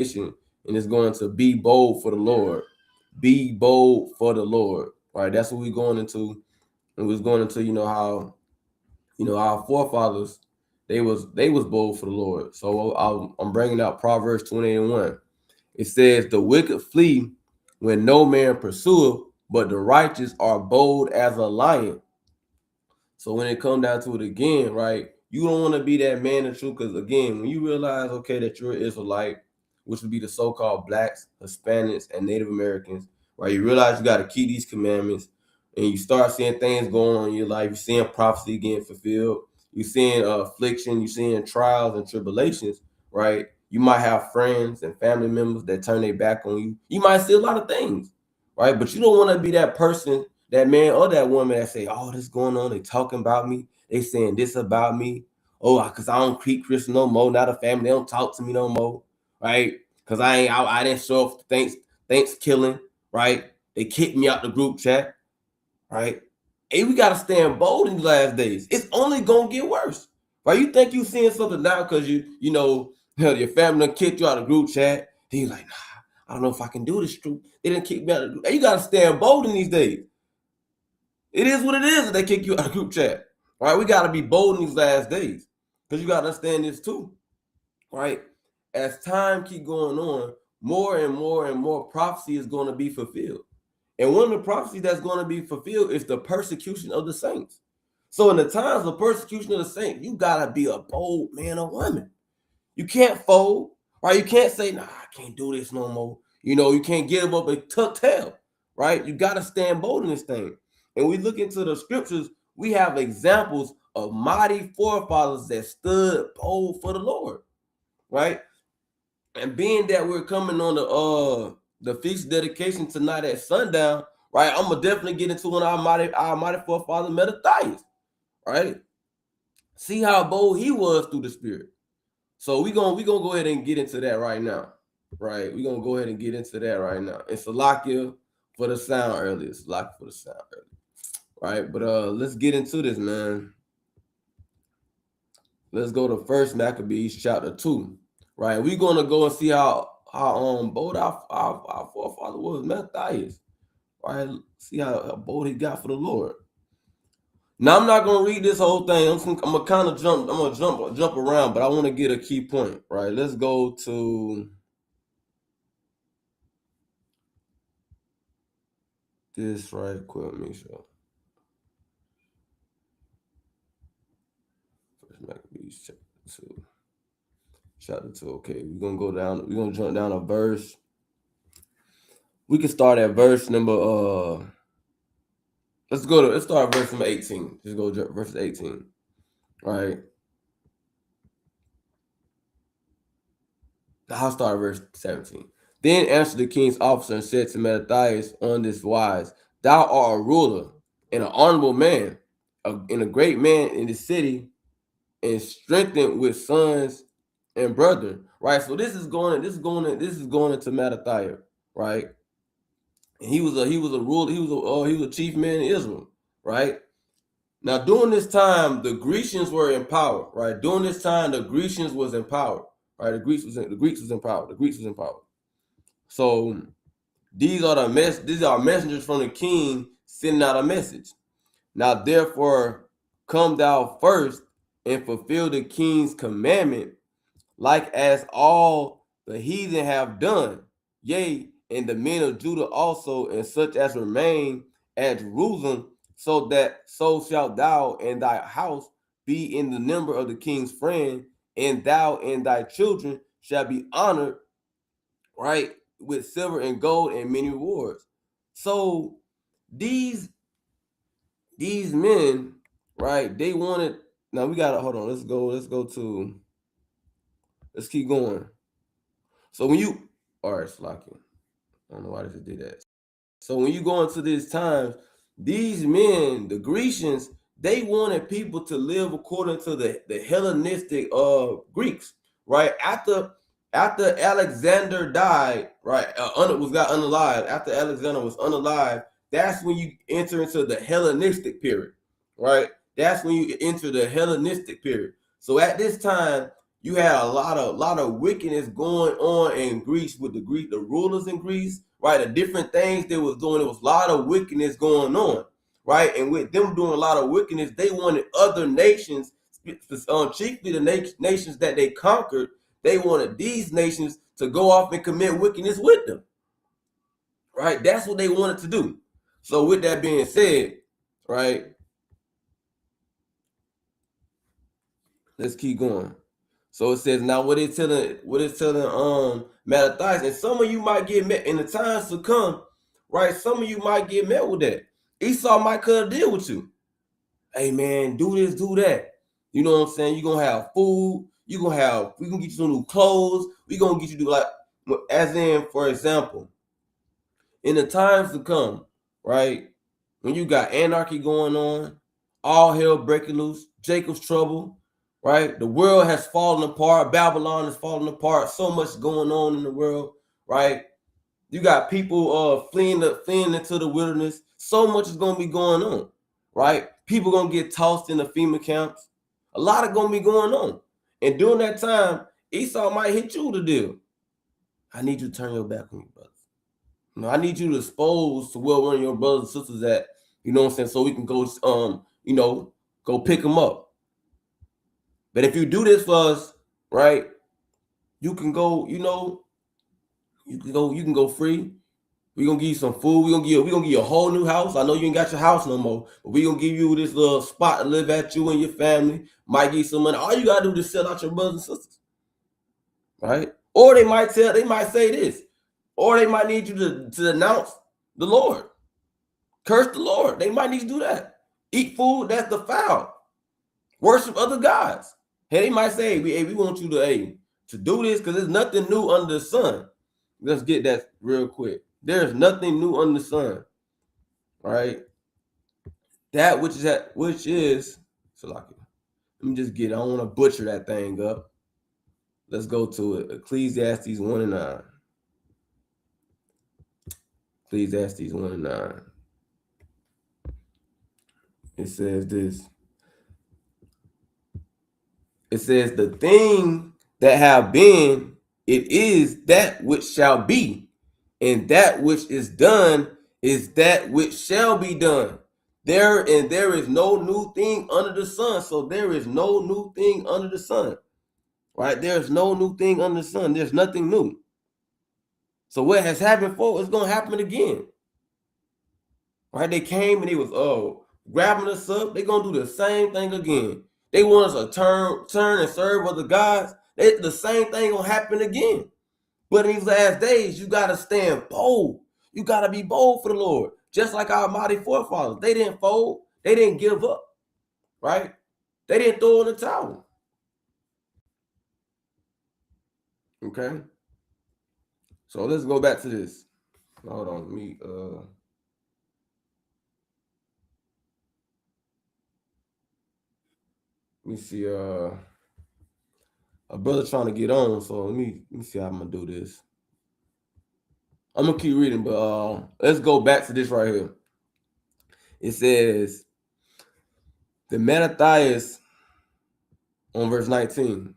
and it's going to be bold for the Lord. Be bold for the Lord. Right? That's what we're going into. And we're going into, how, our forefathers, they was bold for the Lord. So I'm bringing out Proverbs 28:1. It says, "The wicked flee when no man pursueth, but the righteous are bold as a lion." So when it comes down to it again, right, you don't want to be that man of truth, because again, when you realize, okay, that you're an Israelite, which would be the so-called blacks, Hispanics, and Native Americans, right, you realize you got to keep these commandments, and you start seeing things going on in your life. You're seeing prophecy getting fulfilled. You're seeing affliction. You're seeing trials and tribulations, right? You might have friends and family members that turn their back on you. You might see a lot of things, right? But you don't want to be that person, that man or that woman that say, "Oh, this going on. They talking about me. They saying this about me. Oh, because I don't keep Christian no more. Now the family, they don't talk to me no more, right? Because I didn't show up for thanks killing, right? They kicked me out the group chat, right? Hey, we gotta stand bold in the last days. It's only gonna get worse, right? You think you seeing something now because your family done kicked you out of the group chat. And you're like, nah, I don't know if I can do this. Truth. They didn't kick me out of the group. Hey, you gotta stand bold in these days. It is what it is if they kick you out of group chat. Right? We got to be bold in these last days. Because you got to understand this too. Right? As time keep going on, more and more and more prophecy is going to be fulfilled. And one of the prophecies that's going to be fulfilled is the persecution of the saints. So in the times of persecution of the saints, you got to be a bold man or woman. You can't fold. Right? You can't say, nah, I can't do this no more. You can't give up and tuck tail. Right? You got to stand bold in this thing. And we look into the scriptures, we have examples of mighty forefathers that stood bold for the Lord, right? And being that we're coming on the feast dedication tonight at sundown, right? I'm gonna definitely get into one of our mighty forefather Mattathias, right? See how bold he was through the Spirit. So we gonna go ahead and get into that right now, right? We're gonna go ahead and get into that right now. It's Salakia for the sound earlier. Salakia for the sound earlier. Right, but let's get into this, man. Let's go to First Maccabees chapter 2. Right, we're gonna go and see how bold our forefather was, Matthias. Right, see how bold he got for the Lord. Now I'm not gonna read this whole thing. I'm gonna kind of jump. I'm gonna jump around, but I want to get a key point. Right, let's go to this right quick. Make sure. First Maccabees chapter 2. Chapter 2. Okay, we're gonna go down. We're gonna jump down a verse. We can start at verse number. Let's start at verse number 18. Just go verse 18. All right. I'll start at verse 17. Then answered the king's officer and said to Mattathias on this wise, "Thou art a ruler and an honorable man, and a great man in the city, and strengthened with sons and brethren." Right. So this is going into Mattathias, right? And he was a ruler. He was a chief man in Israel, right? Now during this time, the Grecians were in power, right? During this time, the Grecians was in power, right? The Greeks was in power. The Greeks was in power. So these are messengers from the king sending out a message. Now therefore, come thou first and fulfill the king's commandment, like as all the heathen have done. Yea, and the men of Judah also, and such as remain at Jerusalem, so shalt thou and thy house be in the number of the king's friend, and thou and thy children shall be honored, right, with silver and gold and many rewards. So these men, right, they wanted. Now we gotta hold on. Let's keep going. So when you, all right, Slacky, I don't know why this did that. So when you go into these times, these men, the Grecians, they wanted people to live according to the Hellenistic Greeks, right? After Alexander died, right, was got unalive. After Alexander was unalive, that's when you enter into the Hellenistic period, right? That's when you enter the Hellenistic period. So at this time, You had a lot of wickedness going on in Greece with the rulers in Greece, right? The different things they was doing. There was a lot of wickedness going on, right? And with them doing a lot of wickedness, they wanted other nations, chiefly the nations that they conquered. They wanted these nations to go off and commit wickedness with them, right? That's what they wanted to do. So with that being said, right, let's keep going. So it says, now what it's telling Mattathias, and some of you might get met in the times to come, right? Some of you might get met with that. Esau might cut a deal with you. Hey man, do this, do that. You know what I'm saying? You're gonna have food, we gonna get you some new clothes, we gonna get you to like, as in, for example, in the times to come, right? When you got anarchy going on, all hell breaking loose, Jacob's trouble, right? The world has fallen apart. Babylon is falling apart. So much going on in the world, right? You got people fleeing into the wilderness. So much is gonna be going on, right? People gonna get tossed in the FEMA camps. A lot of gonna be going on, and during that time, Esau might hit you with the deal. I need you to turn your back on me, brother. You know, I need you to expose to where one of your brothers and sisters at. You know what I'm saying? So we can go, go pick them up. But if you do this for us, right, you can go, you can go free. We're gonna give you some food. We're gonna give you a whole new house. I know you ain't got your house no more, but we're gonna give you this little spot to live at, you and your family. Might give you some money. All you gotta do is sell out your brothers and sisters. Right? Or they might say this, or they might need you to announce the Lord. Curse the Lord. They might need to do that. Eat food that's defiled. Worship other gods. Hey, they might say, we want you to do this because there's nothing new under the sun. Let's get that real quick. There's nothing new under the sun. All right. That which is so like, let me just get it. I don't want to butcher that thing up. Let's go to it. Ecclesiastes 1 and 9. Ecclesiastes 1 and 9. It says this. It says, the thing that have been, it is that which shall be, and that which is done is that which shall be done. There is no new thing under the sun. So there is no new thing under the sun. Right? There's no new thing under the sun. There's nothing new. So what has happened before is going to happen again. Right? They came and they was grabbing us up. They're going to do the same thing again. They want us to turn and serve other gods. The same thing going to happen again. But in these last days, you got to stand bold. You got to be bold for the Lord. Just like our mighty forefathers. They didn't fold. They didn't give up. Right? They didn't throw in the towel. Okay? So let's go back to this. Hold on. Let me see. A brother trying to get on. So let me see how I'm gonna do this. I'm gonna keep reading, but let's go back to this right here. It says, the Mattathias on verse 19.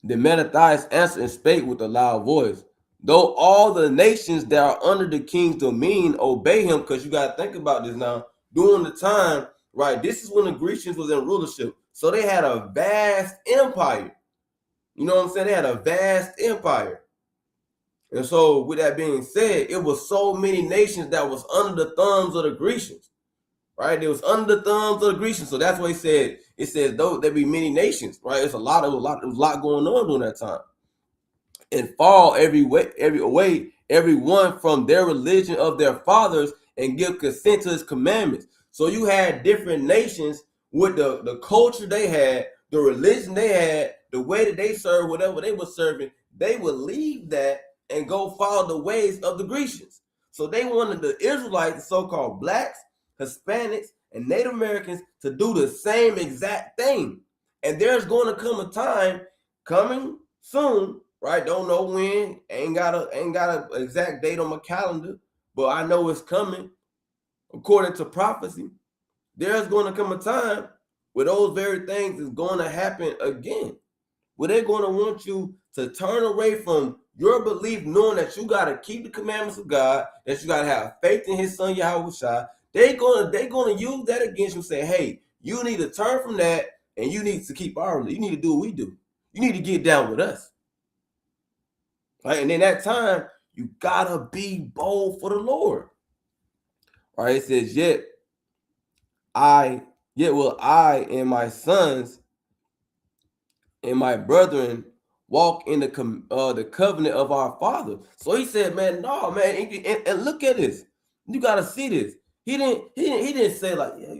The Mattathias answered and spake with a loud voice. Though all the nations that are under the king's dominion obey him, because you got to think about this now. During the time, right, this is when the Grecians was in rulership. So they had a vast empire. You know what I'm saying? They had a vast empire. And so with that being said, it was so many nations that was under the thumbs of the Grecians. Right? It was under the thumbs of the Grecians. So that's what it says, though there be many nations, right? There was a lot going on during that time. And fall every one from their religion of their fathers and give consent to his commandments. So you had different nations with the culture they had, the religion they had, the way that they served, whatever they were serving, they would leave that and go follow the ways of the Grecians. So they wanted the Israelites, the so-called blacks, Hispanics, and Native Americans to do the same exact thing. And there's going to come a time coming soon, right? Don't know when. Ain't got a exact date on my calendar, but I know it's coming. According to prophecy, there's going to come a time where those very things is going to happen again. where they're going to want you to turn away from your belief, knowing that you got to keep the commandments of God, that you got to have faith in his son, Yahweh Shai. They're going to use that against you and say, hey, you need to turn from that and you need to keep our, you need to do what we do. You need to get down with us. Right? And in that time, you got to be bold for the Lord. Right? It says, yet will I and my sons and my brethren walk in the covenant of our father. So he said, man, no, man, and look at this. You gotta see this. He didn't say like, yeah,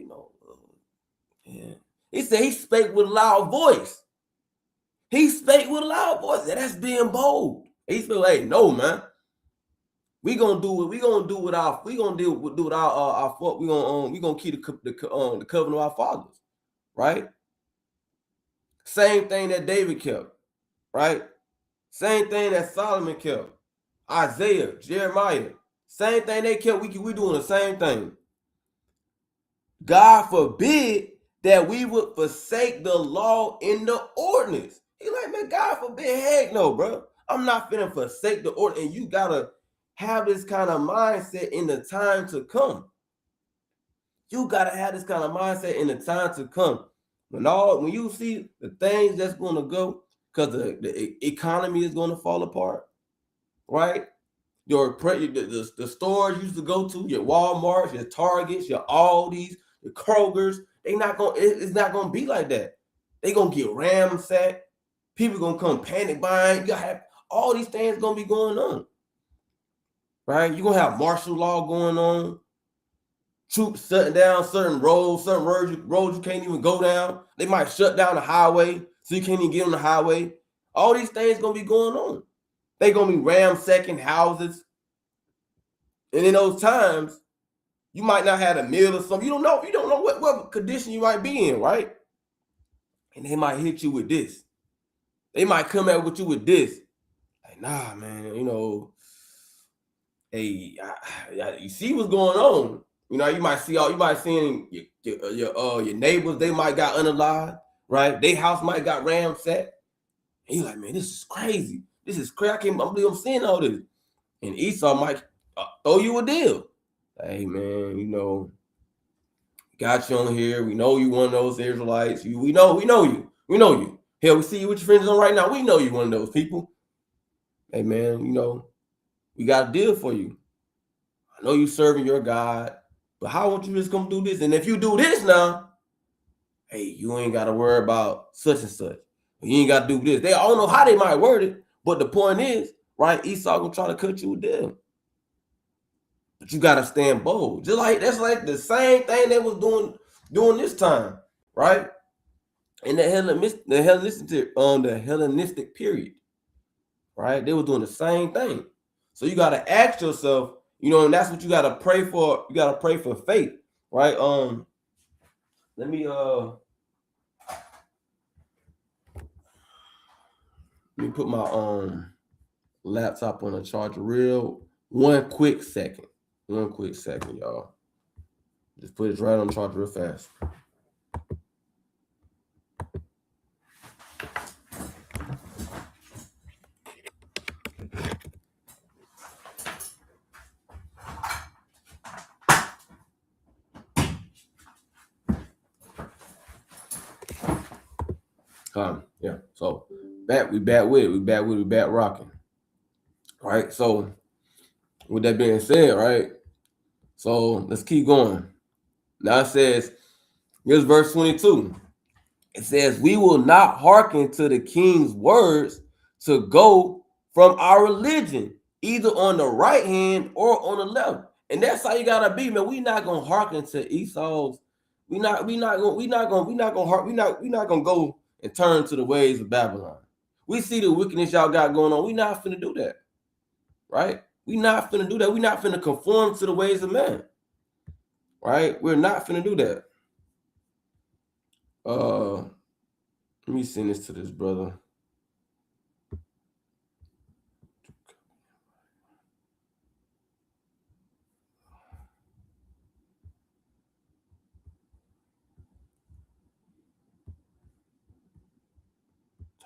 yeah. He said he spake with a loud voice. He spake with a loud voice. That's being bold. He said, hey, no, man. We gonna do what we gonna do with our we gonna do with our we gonna keep the covenant of our fathers, right? Same thing that David kept, right? Same thing that Solomon kept. Isaiah, Jeremiah, same thing they kept. We doing the same thing. God forbid that we would forsake the law in the ordinance. He like, man, God forbid, heck no, bro. I'm not finna forsake the ordinance. And you gotta have this kind of mindset in the time to come. You gotta have this kind of mindset in the time to come. When you see the things that's gonna go, because the economy is gonna fall apart, right? The stores you used to go to, your Walmarts, your Targets, your Aldis, your Krogers, it's not gonna be like that. They gonna get ransacked. People gonna come panic buying. You gotta have all these things gonna be going on, right? You're gonna have martial law going on. Troops shutting down certain roads you can't even go down. They might shut down the highway so you can't even get on the highway. All these things gonna be going on. They gonna be ransacking houses. And in those times, you might not have a meal or something. You don't know what condition you might be in, right? And they might hit you with this. They might come out with you with this. Like, nah, man, hey, you see what's going on. You might see your neighbors, they might got unalive, right? Their house might got ransacked. And you're like, man, this is crazy. This is crazy. I can't believe I'm seeing all this. And Esau might throw you a deal. Hey, man, got you on here. We know you one of those Israelites. We know you. Hell, we see you with your friends on right now. We know you one of those people. Hey, man, we got a deal for you. I know you serving your God, but how won't you just come do this? And if you do this now, hey, you ain't got to worry about such and such. You ain't got to do this. They don't know how they might word it, but the point is, right? Esau gonna try to cut you a deal. But you gotta stand bold. That's like the same thing they was doing this time, right? In the Hellenistic period, right? They were doing the same thing. So you gotta ask yourself, and that's what you gotta pray for. You gotta pray for faith, right? Let me put my laptop on a charger one quick second, y'all. Just put it right on the charger real fast. Yeah. So we back rocking. Right. So with that being said, right. So let's keep going. Now it says, here's verse 22. It says, we will not hearken to the king's words to go from our religion, either on the right hand or on the left. And that's how you gotta be, man. We not gonna hearken to Esau's. We not gonna go and turn to the ways of Babylon. We see the wickedness y'all got going on. We not finna do that, right? We not finna do that. We not finna conform to the ways of man, right? We're not finna do that. Let me send this to this brother.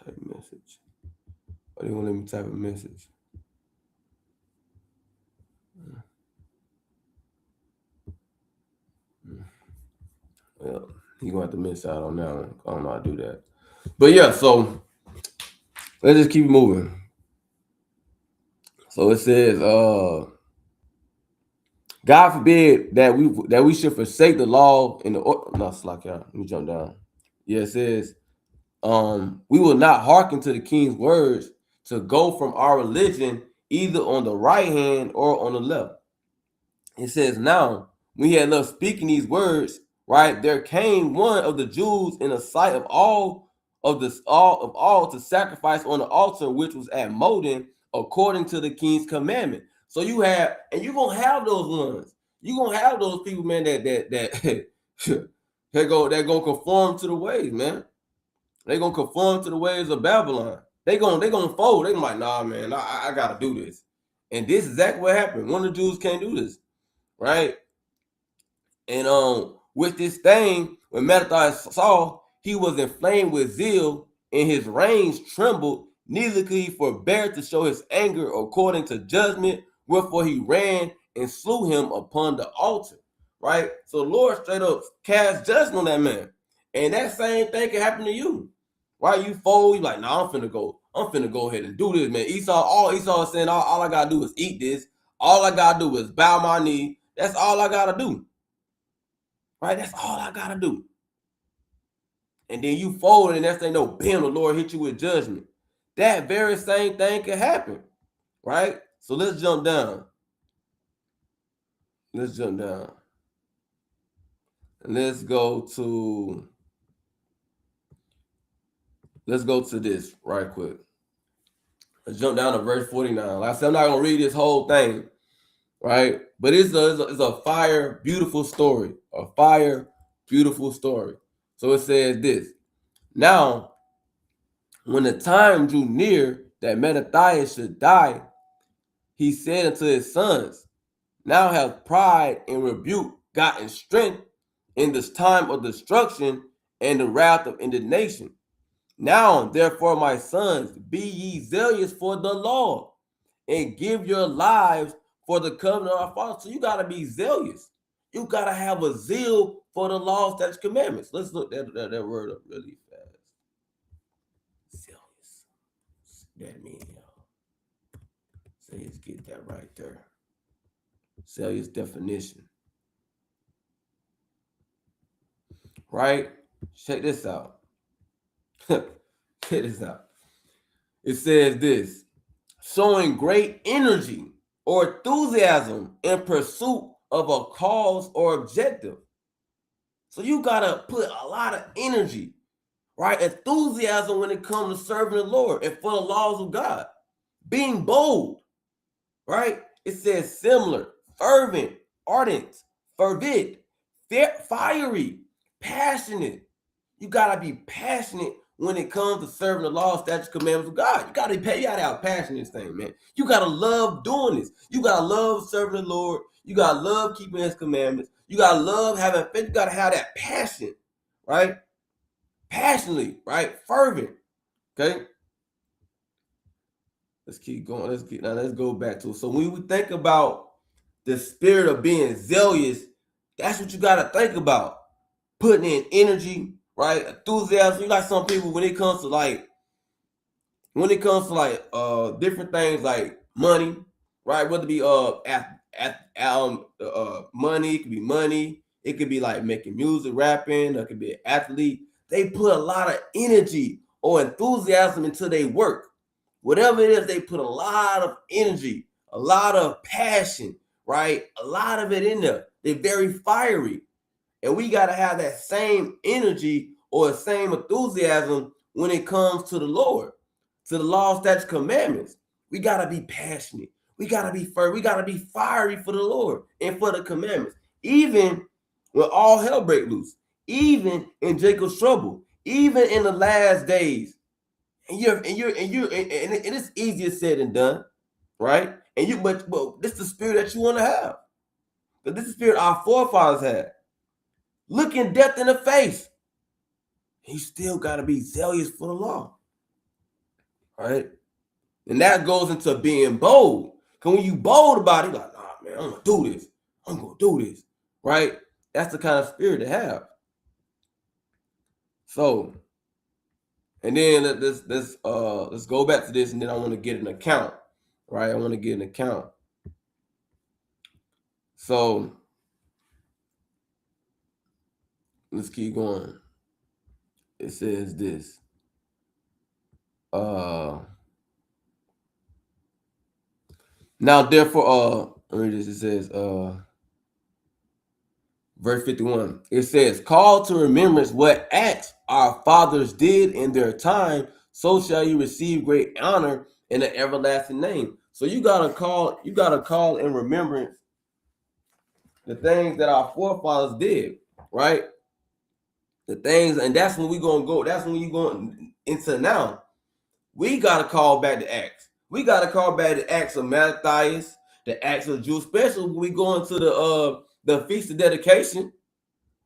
Type message. message. Why they won't let me type a message? Well, he gonna have to miss out on that one. I don't know how to do that. But yeah, so let's just keep moving. So it says, God forbid that we should forsake the law in the no, slack out. Let me jump down. Yeah, it says, we will not hearken to the king's words to go from our religion either on the right hand or on the left. It says, now when he had left speaking these words, right, there came one of the Jews in the sight of all to sacrifice on the altar which was at Modin according to the king's commandment. So you have, and you're gonna have those ones. You're gonna have those people, man, that gonna conform to the ways, man. They gonna conform to the ways of Babylon. They gonna fold. They gonna like, nah, man, I gotta do this. And this is exactly what happened. One of the Jews can't do this, right? And with this thing, when Mattathias saw, he was inflamed with zeal, and his reins trembled, neither could he forbear to show his anger according to judgment, wherefore he ran and slew him upon the altar. Right? So the Lord straight up cast judgment on that man. And that same thing can happen to you. Right? You fold, you like, nah, I'm finna go ahead and do this, man. All Esau is saying, all I gotta do is eat this. All I gotta do is bow my knee. That's all I gotta do. Right? That's all I gotta do. And then you fold, and next thing you know, bam, the Lord hit you with judgment. That very same thing can happen. Right? So let's jump down. And let's go to this right quick. Let's jump down to verse 49. Like I said, I'm not gonna read this whole thing, right? But it's a fire, beautiful story. A fire, beautiful story. So it says this. Now, when the time drew near that Mattathias should die, he said unto his sons, now have pride and rebuke gotten strength in this time of destruction and the wrath of indignation. Now, therefore, my sons, be ye zealous for the law and give your lives for the covenant of our fathers. So you got to be zealous. You got to have a zeal for the laws, statutes, commandments. Let's look that word up really fast. Zealous. That means, so let's get that right there. Zealous definition. Right? Check this out. Check this out. It says this, showing great energy or enthusiasm in pursuit of a cause or objective. So you gotta put a lot of energy, right? Enthusiasm when it comes to serving the Lord and for the laws of God. Being bold, right? It says similar, fervent, ardent, fervid, fiery, passionate. You gotta be passionate when it comes to serving the law, statutes, commandments of God. You gotta have passion in this thing, man. You gotta love doing this. You gotta love serving the Lord. You gotta love keeping his commandments. You gotta love having faith. You gotta have that passion, right? Passionately, right? Fervent. Okay. Let's keep going. Let's go back to it. So when we think about the spirit of being zealous, that's what you gotta think about. Putting in energy, right? Enthusiasm. You like some people when it comes to different things like money, right? Whether it be money, it could be money, it could be like making music, rapping, it could be an athlete. They put a lot of energy or enthusiasm into their work. Whatever it is, they put a lot of energy, a lot of passion, right? A lot of it in there. They're very fiery. And we got to have that same energy or the same enthusiasm when it comes to the Lord, to the law, statutes, commandments. We got to be passionate. We got to be firm. We got to be fiery for the Lord and for the commandments. Even when all hell break loose, even in Jacob's trouble, even in the last days. And it's easier said than done, right? But this is the spirit that you want to have. But this is the spirit our forefathers had. Looking death in the face. You still got to be zealous for the law. right? And that goes into being bold. Because when you bold about it, like, nah, man, I'm gonna do this. I'm gonna do this, right? That's the kind of spirit to have. So, and then let's go back to this, and then I want to get an account, right? I want to get an account. So let's keep going. It says this. Now therefore, it says, verse 51. It says, call to remembrance what acts our fathers did in their time, so shall you receive great honor in the everlasting name. So you gotta call in remembrance the things that our forefathers did, right? The things, and that's when we gonna go. That's when you going into now. We gotta call back the acts. We gotta call back the acts of Mattathias, the acts of Jews, especially when we go into the feast of dedication,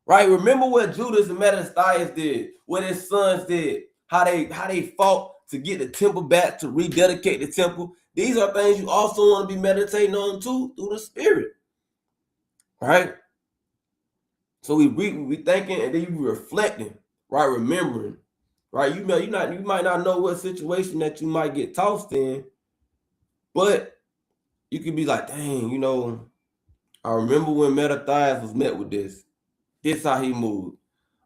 right? Remember what Judas and Mattathias did, what his sons did, how they fought to get the temple back, to rededicate the temple. These are things you also want to be meditating on too through the Spirit, right? So we thinking, and then you reflecting, right? Remembering, right? You might not know what situation that you might get tossed in, but you could be like, dang, I remember when Mattathias was met with this. This how he moved.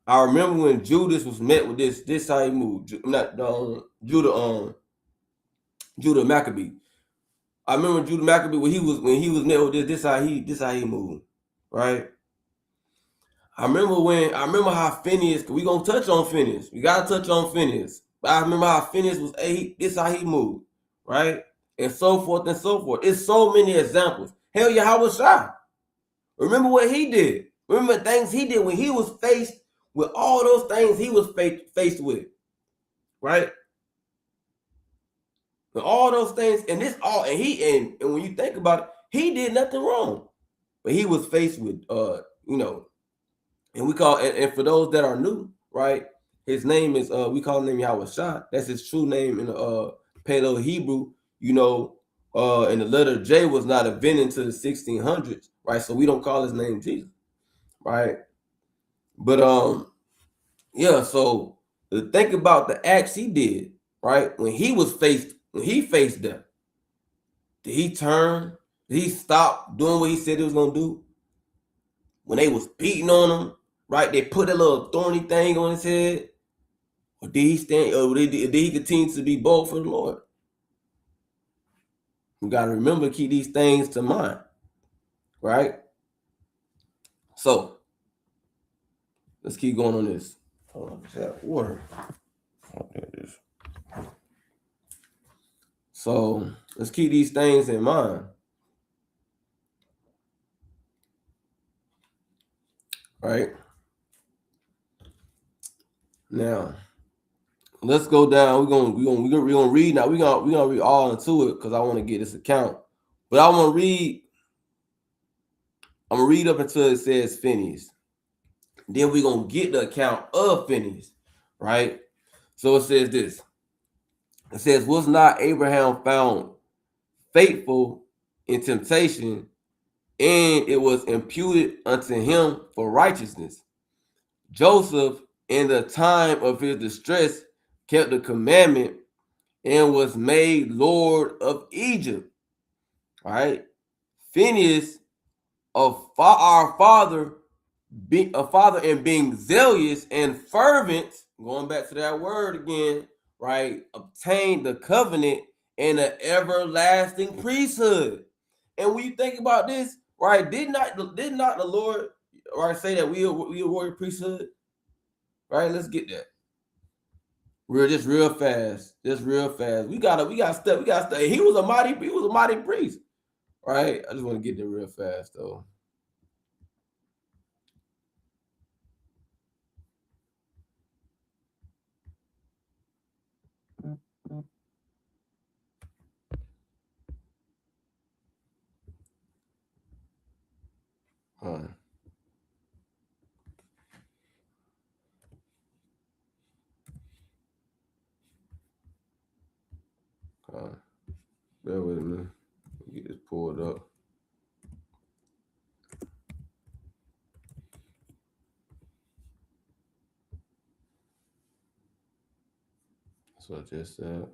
I remember when Judas was met with this. This how he moved. Not Judah Maccabee. I remember Judah Maccabee when he was met with this. This how he moved, right? I remember how Phineas. We gonna touch on Phineas. We gotta touch on Phineas. But I remember how Phineas was. This how he moved, right? And so forth and so forth. It's so many examples. Hell, Yahweh Shai. Remember what he did. Remember the things he did when he was faced with all those things he was faced with, right? And all those things, and this all, and when you think about it, he did nothing wrong, but he was faced with, and we call, and for those that are new, right? His name is, we call him Yahweh Shah. That's his true name in the Paleo Hebrew, and the letter J was not invented until the 1600s, right? So we don't call his name Jesus, right? But yeah. So think about the acts he did, right? When he faced death. Did he turn? Did he stop doing what he said he was gonna do? When they was beating on him, right? They put a little thorny thing on his head. Or did he stand? Or did he continue to be bold for the Lord? You gotta remember to keep these things to mind, right? So let's keep going on this. Hold on, that water. Oh, there it is. So let's keep these things in mind, right? Now let's go down. We're gonna read now. We're gonna read all into it because I want to get this account. But I want to read. I'm gonna read up until it says Phineas. Then we're gonna get the account of Phineas, right? So it says this. It says, was not Abraham found faithful in temptation, and it was imputed unto him for righteousness? Joseph, in the time of his distress, kept the commandment and was made Lord of Egypt. All right. Phineas, our father, being a father and being zealous and fervent, going back to that word again, right? Obtained the covenant and an everlasting priesthood. And when you think about this, right, did not the Lord, right, say that we a royal priesthood? Right? Let's get that. Real fast. Just real fast. We gotta step. He was a mighty priest. Right? I just want to get there real fast though. Bear with me. Get this pulled up. That's what I just said.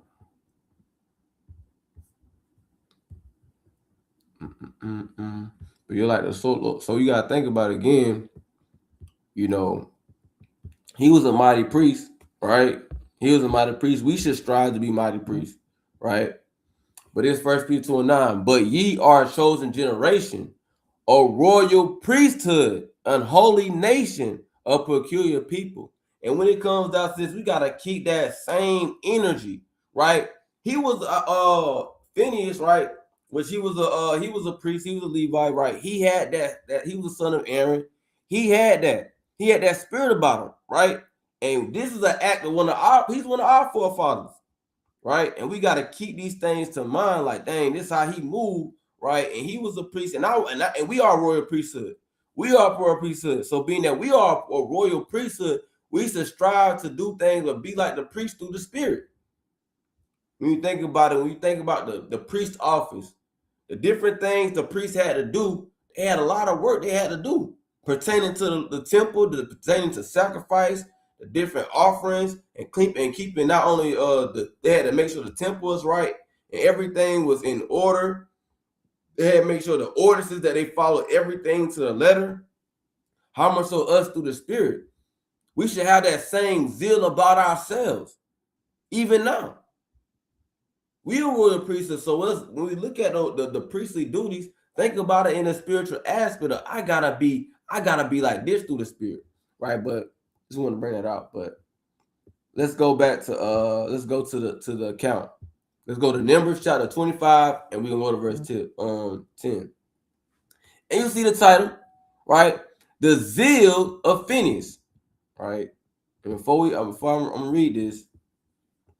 But you're like the so you gotta think about it again. You know, he was a mighty priest, right? He was a mighty priest. We should strive to be mighty priests, right? But it's First Peter 2:9. But ye are a chosen generation, a royal priesthood, an holy nation, a peculiar people. And when it comes down to this, we gotta keep that same energy, right? He was Phineas, right? Which he was a priest, he was a Levite, right? He had that he was a son of Aaron. He had that spirit about him, right? And this is an act of he's one of our forefathers, right? And we got to keep these things to mind. Like, dang, this is how he moved, right? And he was a priest, and we are a royal priesthood. We are a royal priesthood. So, being that we are a royal priesthood, we should strive to do things or be like the priest through the Spirit. When you think about it, when you think about the priest office, the different things the priest had to do, they had a lot of work they had to do pertaining to the temple, pertaining to sacrifice, the different offerings, and keeping not only they had to make sure the temple was right and everything was in order. They had to make sure the ordinances that they followed everything to the letter. How much so us through the Spirit? We should have that same zeal about ourselves, even now. We are royal priesthood, so when we look at the priestly duties, think about it in a spiritual aspect of I gotta be like this through the Spirit, right? But just want to bring that out. But let's go back to let's go to the account. Let's go to Numbers chapter 25, and we're gonna go to verse 10. And you see the title, right? The zeal of Phineas, right? And before I'm gonna read this,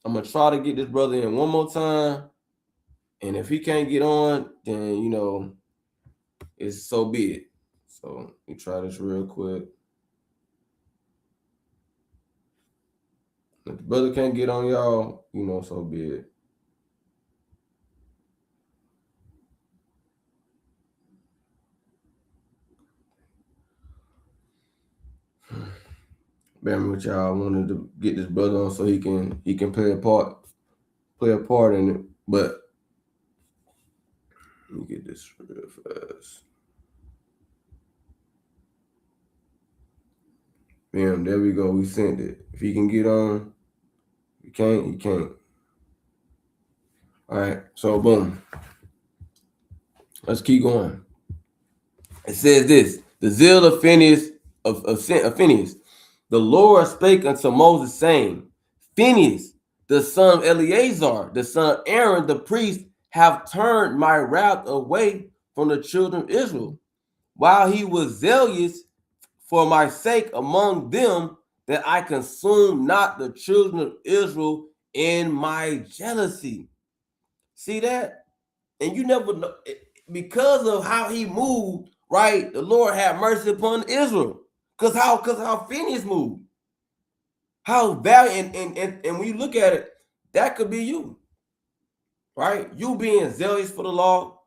I'm gonna try to get this brother in one more time. And if he can't get on, then it's so be it. So let me try this real quick. If the brother can't get on, y'all, so be it. Bear with y'all. I wanted to get this brother on so he can play a part in it. But let me get this real fast. Bam, there we go. We sent it. If he can get on, he can't. All right, so boom. Let's keep going. It says this: the zeal of Phineas of Phineas. The Lord spake unto Moses, saying, Phineas, the son of Eleazar, the son of Aaron, the priest, have turned my wrath away from the children of Israel, while he was zealous for my sake among them, that I consume not the children of Israel in my jealousy. See that? And you never know, because of how he moved, right? The Lord had mercy upon Israel. Because how Phineas moved. How valiant, and when you look at it, that could be you, right? You being zealous for the law,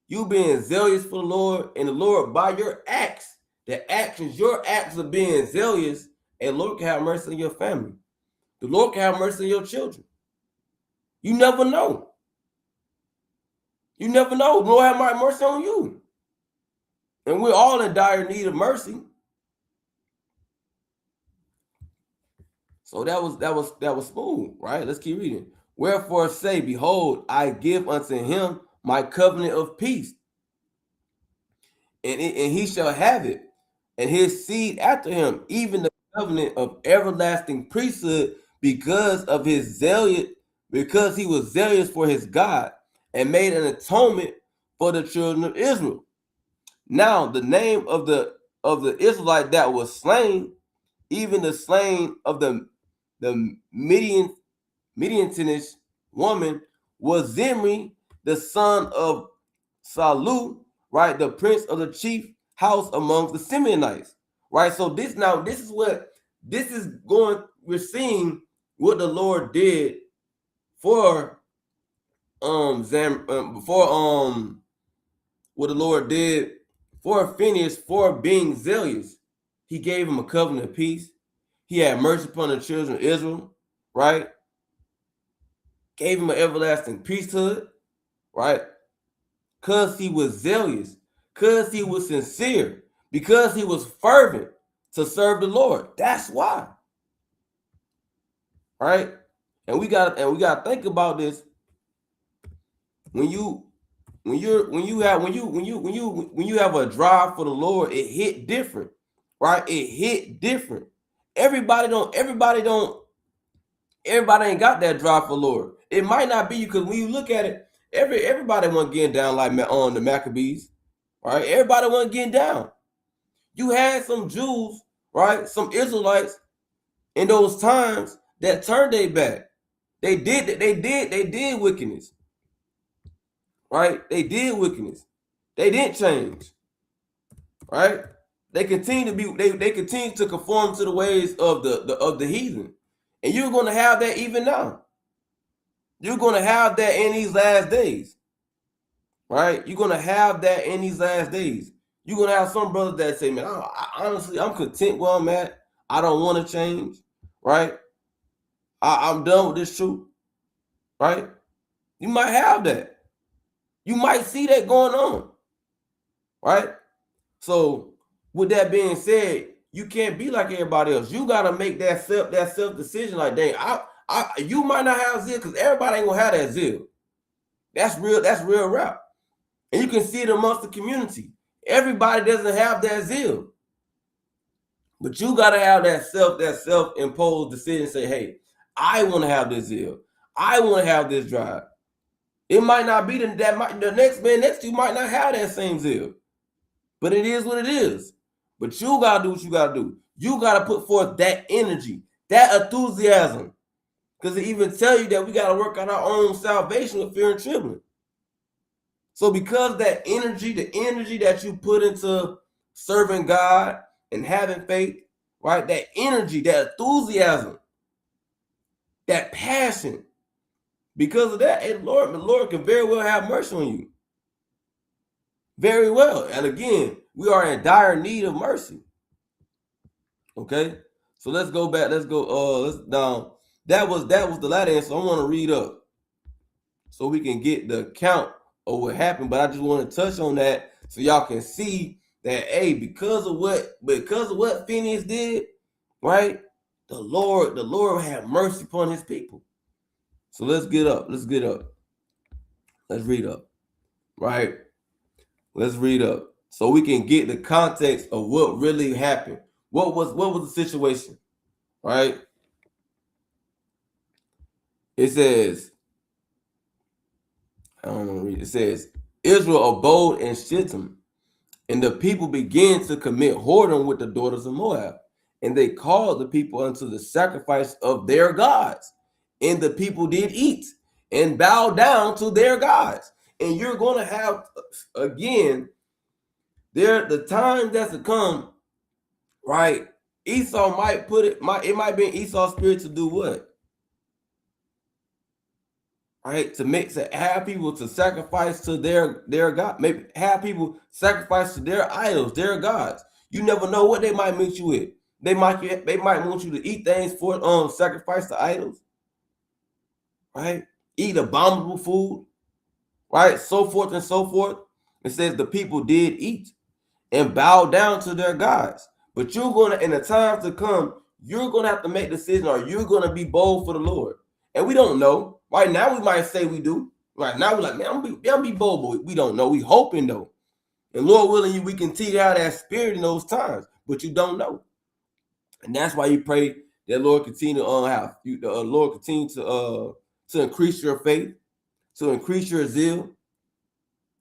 you being zealous for the Lord, and the Lord by your acts, your acts of being zealous, and Lord can have mercy on your family. The Lord can have mercy on your children. You never know. You never know. The Lord have mercy on you. And we're all in dire need of mercy. So that was smooth, right? Let's keep reading. Wherefore say, behold, I give unto him my covenant of peace, and he shall have it, and his seed after him, even the covenant of everlasting priesthood, because he was zealous for his God, and made an atonement for the children of Israel. Now the name of the Israelite that was slain, even the slain of the Midianitish woman, was Zimri, the son of Salu, right? The prince of the chief house amongst the Simeonites, right? So we're seeing what the Lord did for what the Lord did for Phineas for being zealous, he gave him a covenant of peace. He had mercy upon the children of Israel, right? Gave him an everlasting priesthood, right? Because he was zealous, because he was sincere, because he was fervent to serve the Lord. That's why. Right? And we gotta think about this. When you have a drive for the Lord, it hit different, right? It hit different. Everybody ain't got that drive for the Lord. It might not be you, because when you look at it, everybody wasn't getting down like on the Maccabees, right? Everybody wasn't getting down. You had some Jews, right? Some Israelites in those times that turned their back. They did wickedness. Right? They did wickedness. They didn't change. Right? They continue to conform to the ways of the heathen. And you're going to have that even now. You're going to have that in these last days. Right? You're going to have that in these last days. You're going to have some brothers that say, man, honestly, I'm content where I'm at. I don't want to change. Right? I'm done with this truth. Right? You might have that. You might see that going on. Right? So with that being said, you can't be like everybody else. You gotta make that self decision. Like, dang, you might not have zeal, because everybody ain't gonna have that zeal. That's real rap. And you can see it amongst the community. Everybody doesn't have that zeal. But you gotta have that self-imposed decision. Say, hey, I want to have this zeal. I want to have this drive. It might not be the next man next to you might not have that same zeal. But it is what it is. But you got to do what you got to do. You got to put forth that energy, that enthusiasm. Because it even tell you that we got to work on our own salvation with fear and trembling. So because that energy, the energy that you put into serving God and having faith, right? That energy, that enthusiasm, that passion. Because of that, the Lord can very well have mercy on you. Very well. And again, we are in dire need of mercy. Okay, so let's go back. Let's down. That was the latter answer. I want to read up so we can get the account of what happened. But I just want to touch on that so y'all can see that, hey, because of what Phineas did, right? The Lord had mercy upon his people. So let's get up. Let's read up. Right? Let's read up so we can get the context of what really happened. What was the situation? Right? It says, I don't want to read it. It says, Israel abode in Shittim, and the people began to commit whoredom with the daughters of Moab. And they called the people unto the sacrifice of their gods. And the people did eat and bow down to their gods. And you're going to have, again, the time that's to come, right? Esau it might be in Esau's spirit to do what? Right? To have people to sacrifice to their God. Maybe have people sacrifice to their idols, their gods. You never know what they might meet you with. They might want you to eat things for sacrifice to idols. Right? Eat abominable food. Right? So forth and so forth. It says the people did eat and bow down to their gods. But you're gonna, in the times to come, you're gonna have to make decisions, or you're gonna be bold for the Lord. And we don't know. Right now, we might say we do. Right now, we're like, man, I'm gonna be bold, but we don't know. We hoping though. And Lord willing, we can teach out that spirit in those times, but you don't know. And that's why you pray that Lord continue to Lord continue to increase your faith, to increase your zeal.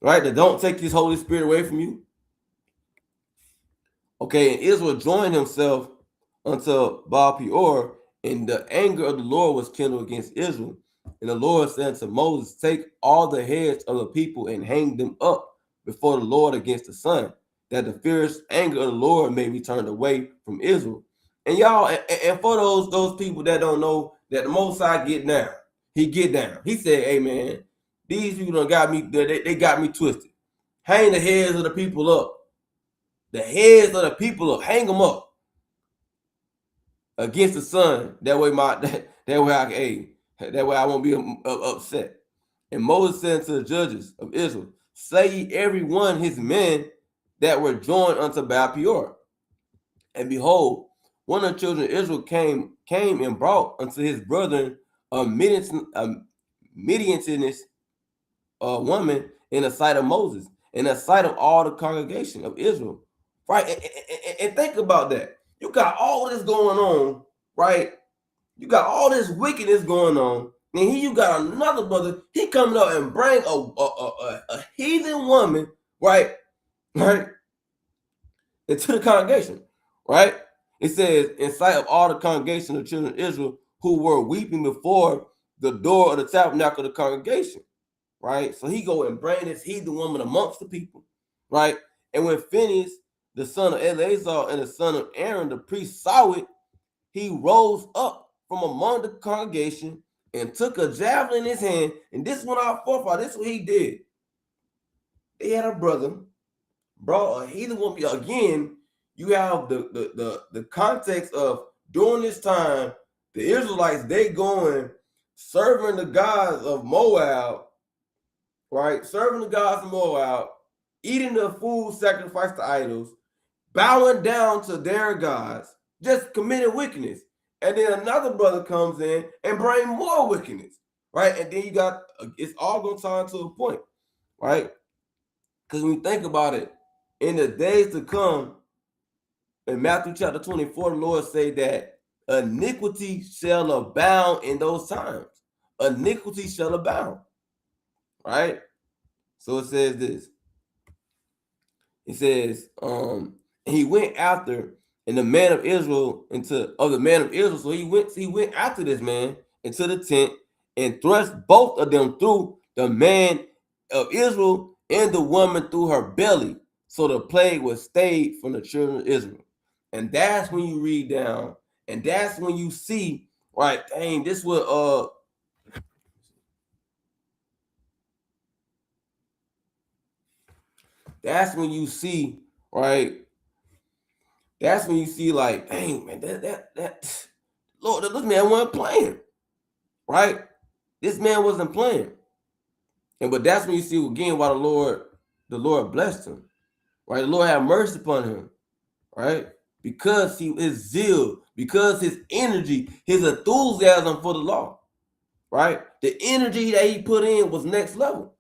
Right? That don't take His Holy Spirit away from you. Okay, and Israel joined himself unto Baal Peor, and the anger of the Lord was kindled against Israel. And the Lord said to Moses, take all the heads of the people and hang them up before the Lord against the sun, that the fierce anger of the Lord may be turned away from Israel. And y'all, and for those people that don't know, that the Most High get down. He get down. He said, hey man, These people done got me. They got me twisted. Hang the heads of the people up. The heads of the people up. Hang them up against the sun. That way that way I won't be upset. And Moses said to the judges of Israel, slay ye every one his men that were joined unto Baal Peor. And behold, one of the children of Israel came and brought unto his brethren a Midianitess woman in the sight of Moses, in the sight of all the congregation of Israel. Right? And think about that. You got all this going on, right? You got all this wickedness going on. And here you got another brother. He coming up and bring a heathen woman, right? Right? Into the congregation, right? It says, in sight of all the congregation of children of Israel who were weeping before the door of the tabernacle of the congregation, right? So he go and bring this heathen woman amongst the people, right? And when Phinehas, the son of Eleazar, and the son of Aaron, the priest, saw it, he rose up from among the congregation and took a javelin in his hand. And this is what our forefather, this is what he did. They had a brother, brought a heathen woman. Again, you have the context of during this time, the Israelites, they going serving the gods of Moab, right? Serving the gods of Moab, eating the food sacrificed to idols, bowing down to their gods, just committing wickedness. And then another brother comes in and bring more wickedness, right? And then you got, it's all going to tie to a point, right? Because when you think about it, in the days to come, in Matthew chapter 24, the Lord say that iniquity shall abound in those times. Iniquity shall abound, right? So it says this. It says, he went after, and the man of Israel So he went after this man into the tent and thrust both of them through, the man of Israel and the woman through her belly. So the plague was stayed from the children of Israel. And that's when you read down, and that's when you see, right, dang, this was that's when you see, right? That's when you see, like, dang, man, that Lord, this man wasn't playing, right? This man wasn't playing. But that's when you see again why the Lord blessed him, right? The Lord had mercy upon him, right? Because his zeal, because his energy, his enthusiasm for the law, right? The energy that he put in was next level.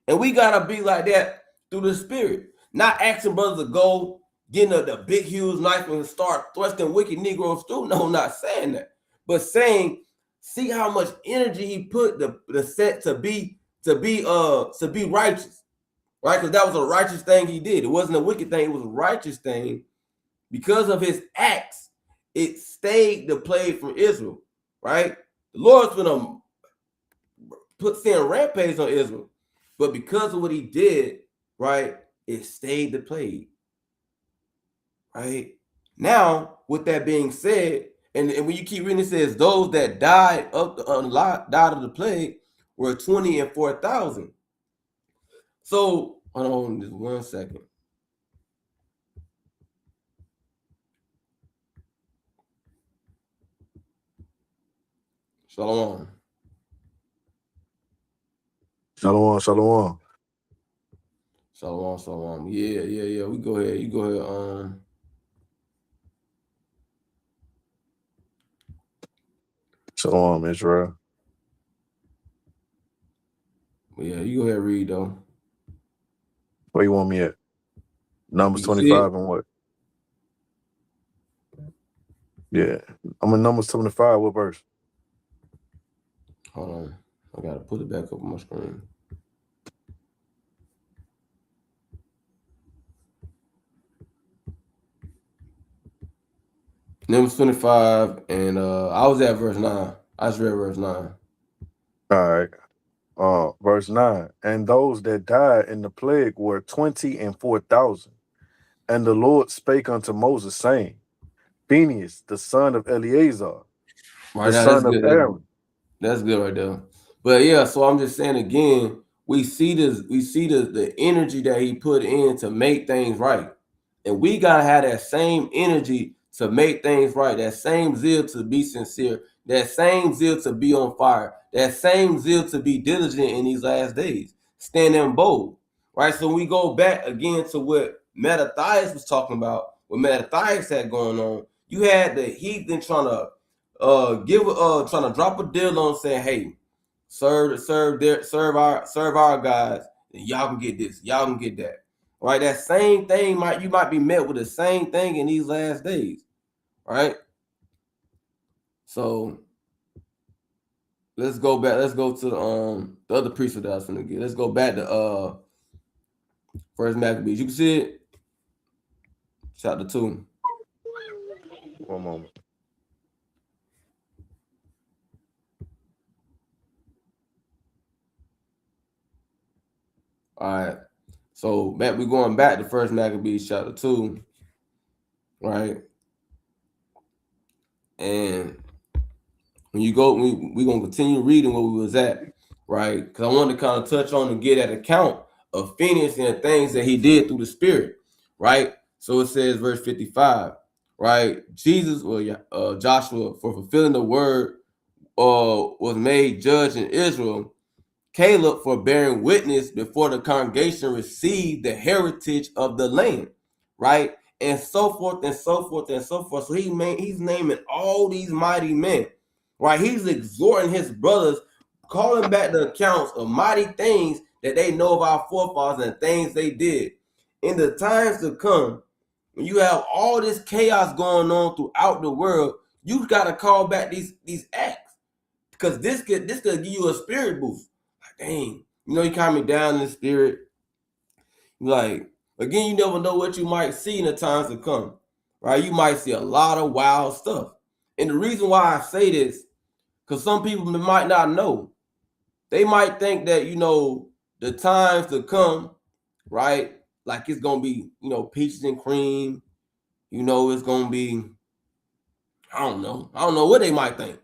And we gotta be like that through the Spirit. Not asking brothers to go getting the big huge knife and start thrusting wicked Negroes through. No, I'm not saying that. But saying, see how much energy he put the set to be righteous. Right? Because that was a righteous thing he did. It wasn't a wicked thing, it was a righteous thing. Because of his acts, it stayed the plague from Israel. Right? The Lord's gonna send rampage on Israel. But because of what he did, right, it stayed the plague. Right? Now, with that being said, and when you keep reading, it says those that died of the plague were 20 and 4,000. So hold on just 1 second. Shalom. Shalom, shalom. Shalom. Yeah. We go ahead. You go ahead. Shalom, Israel. Yeah, you go ahead and read though. Where you want me at? Numbers 25 and what? Yeah. I'm in Numbers 25. What verse? Hold on. I gotta put it back up on my screen. Numbers 25, and I was at verse 9. I just read verse 9. All right. Verse 9. And those that died in the plague were 20 and 4,000. And the Lord spake unto Moses, saying, Phinehas, the son of Eleazar, Right the now, son of Aaron. That's good right there. But yeah, so I'm just saying again, we see the energy that he put in to make things right. And we gotta have that same energy to make things right, that same zeal to be sincere, that same zeal to be on fire, that same zeal to be diligent in these last days, standing bold. Right. So we go back again to what Mattathias was talking about, what Mattathias had going on. You had the heathen trying to trying to drop a deal on saying, hey, serve our guys, and y'all can get this, y'all can get that. Right? That same thing might be met with the same thing in these last days. Right? So let's go back. Let's go to the other priesthood that I was gonna get. Let's go back to First Maccabees. You can see it. Chapter 2. One moment. All right. So we're going back to First Maccabees chapter 2. Right. And when you go, we're gonna continue reading where we was at, right? Because I wanted to kind of touch on and get an account of Phoenix and the things that he did through the Spirit, right? So it says, verse 55, right? Jesus, Joshua, for fulfilling the word, was made judge in Israel. Caleb, for bearing witness before the congregation, received the heritage of the land, right? And so forth and so forth and so forth. So he's naming all these mighty men, right? He's exhorting his brothers, calling back the accounts of mighty things that they know of our forefathers and things they did. In the times to come, when you have all this chaos going on throughout the world, you got to call back these acts, because this could give you a spirit boost. Like, dang, you calm me down in the spirit. Like, again, you never know what you might see in the times to come, right? You might see a lot of wild stuff. And the reason why I say this, because some people might not know. They might think that, the times to come, right? Like it's going to be, peaches and cream. It's going to be, I don't know. I don't know what they might think.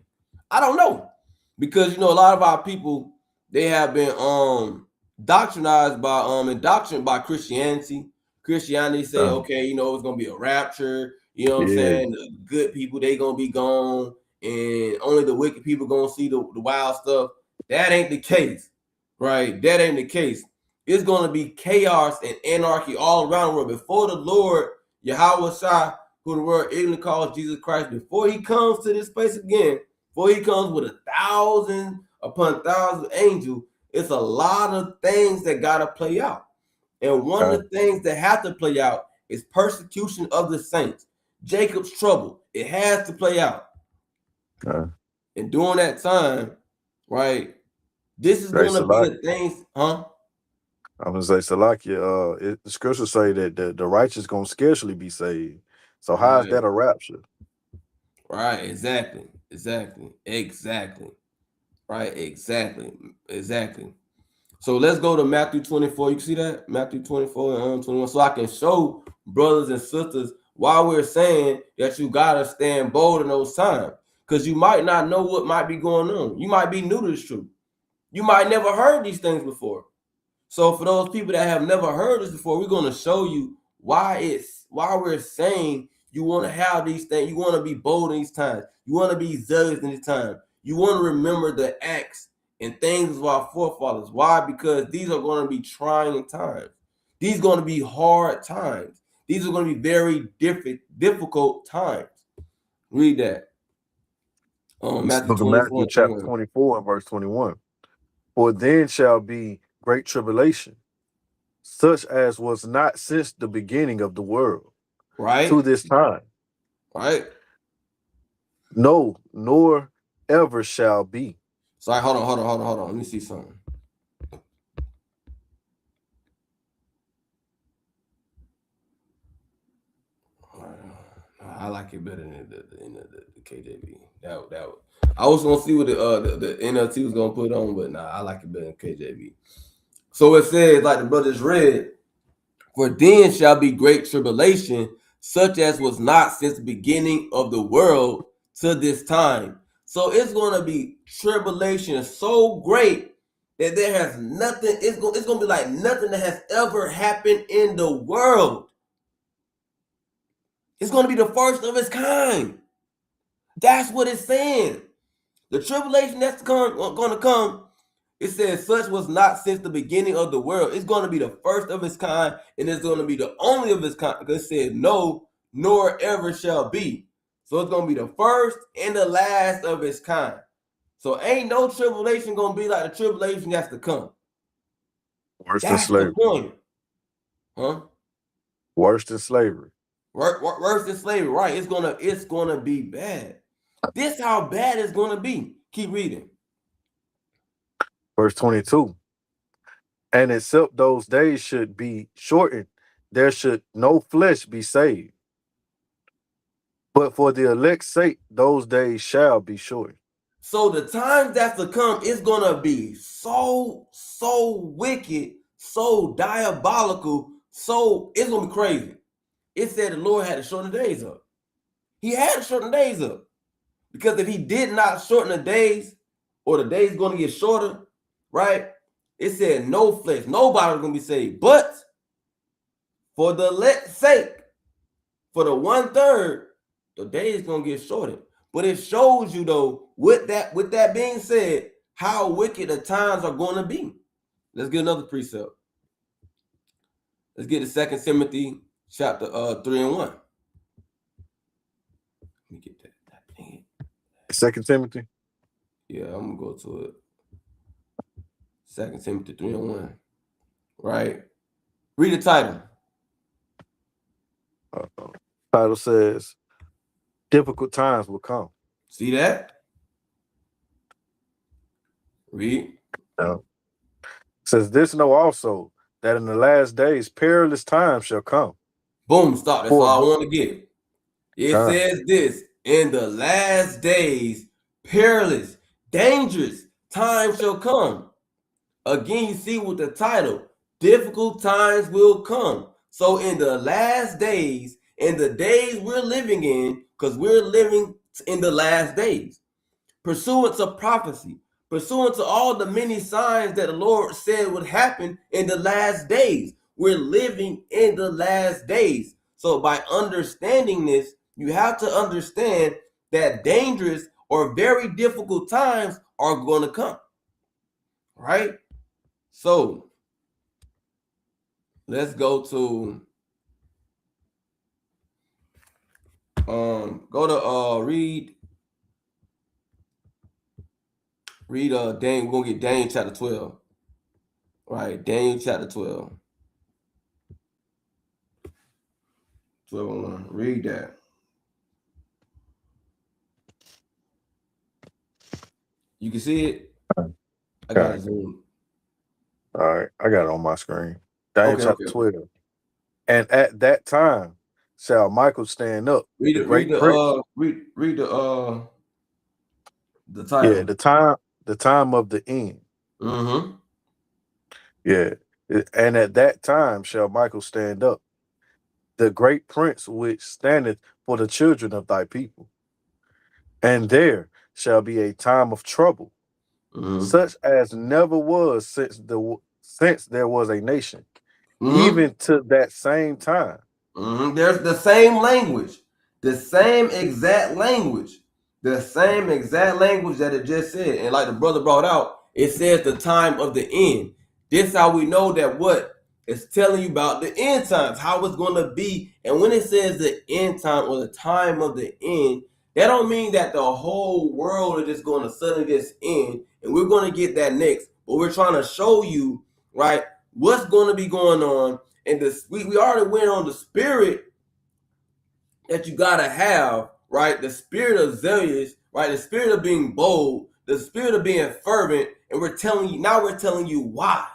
I don't know. Because, a lot of our people, they have been doctrinized by indoctrinated by Christianity. Christianity say, okay, it's gonna be a rapture, you know what I'm saying? The good people, they gonna be gone, and only the wicked people gonna see the wild stuff. That ain't the case, right? That ain't the case. It's gonna be chaos and anarchy all around the world before the Lord Yahweh Shai, who the world even calls Jesus Christ, before he comes to this place again, before he comes with 1,000 upon 1,000 angels. It's a lot of things that gotta play out. And one of the things that have to play out is persecution of the saints. Jacob's trouble. It has to play out. And during that time, right, this is going to be the things, huh? I'm gonna say, Salakia, the scriptures say that the righteous gonna scarcely be saved. So how is that a rapture? Right, exactly. Right, exactly. So let's go to Matthew 24. You can see that? Matthew 24 and 21. So I can show brothers and sisters why we're saying that you got to stand bold in those times. Because you might not know what might be going on. You might be new to this truth. You might never heard these things before. So for those people that have never heard this before, we're going to show you why we're saying you want to have these things. You want to be bold in these times. You want to be zealous in these times. You want to remember the acts and things of our forefathers. Why? Because these are going to be trying times. These are going to be hard times. These are going to be very difficult times. Read that. Matthew chapter 24 and verse 21. For then shall be great tribulation, such as was not since the beginning of the world, right, to this time. Right. No, nor ever shall be. Sorry, hold on. Let me see something. I like it better than the KJV. That I was gonna see what the NLT was gonna put on, but I like it better than KJV. So it says, like the brothers read, for then shall be great tribulation, such as was not since the beginning of the world to this time. So it's going to be tribulation so great that there has nothing, it's going to be like nothing that has ever happened in the world. It's going to be the first of its kind. That's what it's saying. The tribulation that's going to come, it says, such was not since the beginning of the world. It's going to be the first of its kind, and it's going to be the only of its kind. Because it said, no, nor ever shall be. So it's going to be the first and the last of its kind. So ain't no tribulation going to be like the tribulation that's to come. Worse than That's the slavery. point. Huh? Worse than slavery. Worse than slavery, right? It's gonna be bad. This how bad it's gonna be. Keep reading. Verse 22. And except those days should be shortened, there should no flesh be saved. But for the elect's sake, those days shall be shortened. So the times that's to come is gonna be so wicked, so diabolical, so it's gonna be crazy. It said the Lord had to shorten the days up. He had to shorten the days up. Because if he did not shorten the days, or the days gonna get shorter, right? It said no flesh, nobody's gonna be saved. But for the elect's sake, for the 1/3, the day is gonna get shortened. But it shows you though, with that being said, how wicked the times are going to be. Let's get another precept. Let's get to 2 Timothy chapter 3 and 1. Let me get that. 2 Timothy. Yeah, I'm gonna go to it. 2 Timothy 3 and 1. Right. Read the title. Title says, difficult times will come. See that? Read. Says this, know also that in the last days perilous times shall come. Boom, stop. That's all I want to get. It says this, in the last days, perilous, dangerous times shall come. Again, you see with the title, difficult times will come. So in the last days, in the days we're living in, because we're living in the last days, pursuant to prophecy, pursuant to all the many signs that the Lord said would happen in the last days. We're living in the last days. So by understanding this, you have to understand that dangerous or very difficult times are going to come. Right? So let's go to read Daniel. We're gonna get Daniel chapter 12. Right, Daniel chapter 12. 12 and 1. Read that. You can see it. I got it zoomed. All right, I got it on my screen. Daniel chapter Okay. 12. And at that time shall Michael stand up. Read the title. Yeah, the time of the end. Mm-hmm. Yeah. And at that time shall Michael stand up, the great prince which standeth for the children of thy people. And there shall be a time of trouble, such as never was since there was a nation, even to that same time. There's the same language, the same exact language that it just said. And like the brother brought out, it says the time of the end. This how we know that what it's telling you about the end times, how it's going to be. And when it says the end time or the time of the end, that don't mean that the whole world is just going to suddenly just end. And we're going to get that next. But we're trying to show you, right, what's going to be going on. And this, we already went on the spirit that you got to have, right? The spirit of zealous, right? The spirit of being bold, the spirit of being fervent. And we're telling you why.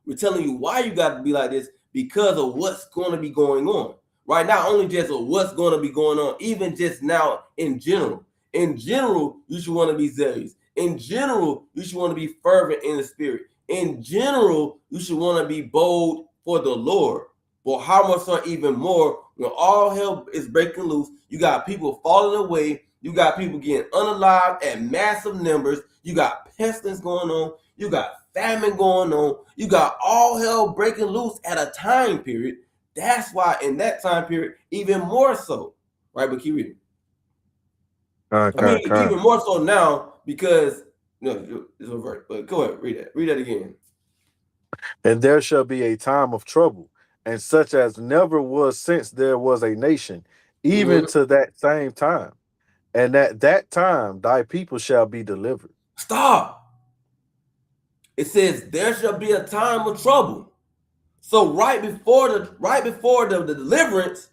We're telling you why you got to be like this, because of what's going to be going on, right? Not only just what's going to be going on, even just now in general. In general, you should want to be zealous. In general, you should want to be fervent in the spirit. In general, you should want to be bold for the Lord. But how much so even more when all hell is breaking loose, you got people falling away, You got people getting unalived at massive numbers. You got pestilence going on. You got famine going on. You got all hell breaking loose at a time period. That's why in that time period, even more so, right? But keep reading. Even more so now because no, it's over. But go ahead, read that. Read that again. And there shall be a time of trouble, and such as never was since there was a nation, even to that same time. And at that time thy people shall be delivered. Stop. It says there shall be a time of trouble. So right before the deliverance,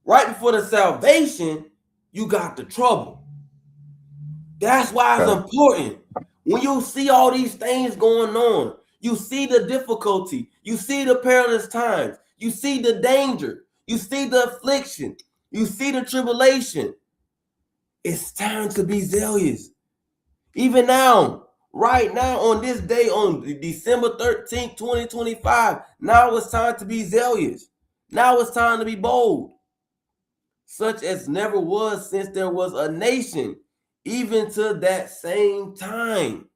right before the salvation, you got the trouble. That's why it's important. When you see all these things going on, you see the difficulty, you see the perilous times, you see the danger, you see the affliction, you see the tribulation. It's time to be zealous. Even now, right now, on this day, on December 13th, 2025, now it's time to be zealous. Now it's time to be bold, such as never was since there was a nation, even to that same time.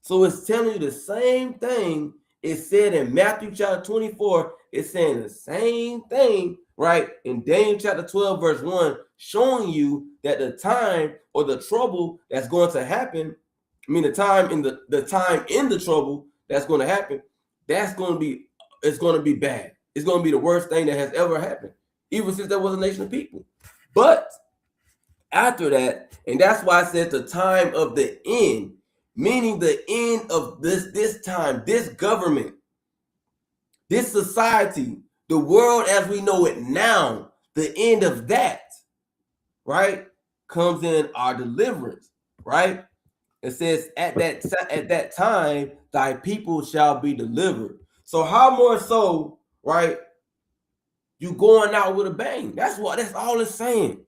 So it's telling you the same thing it said in Matthew chapter 24. It's saying the same thing, right? In Daniel chapter 12, verse 1, showing you that the time or the trouble that's going to happen, the time in the trouble that's going to happen, it's going to be bad. It's going to be the worst thing that has ever happened, even since there was a nation of people. But after that, and that's why I said the time of the end, meaning the end of this time, this government, this society, the world as we know it now, the end of that, right, comes in our deliverance, right? It says at that time thy people shall be delivered. So how more so, right? You going out with a bang. That's all it's saying.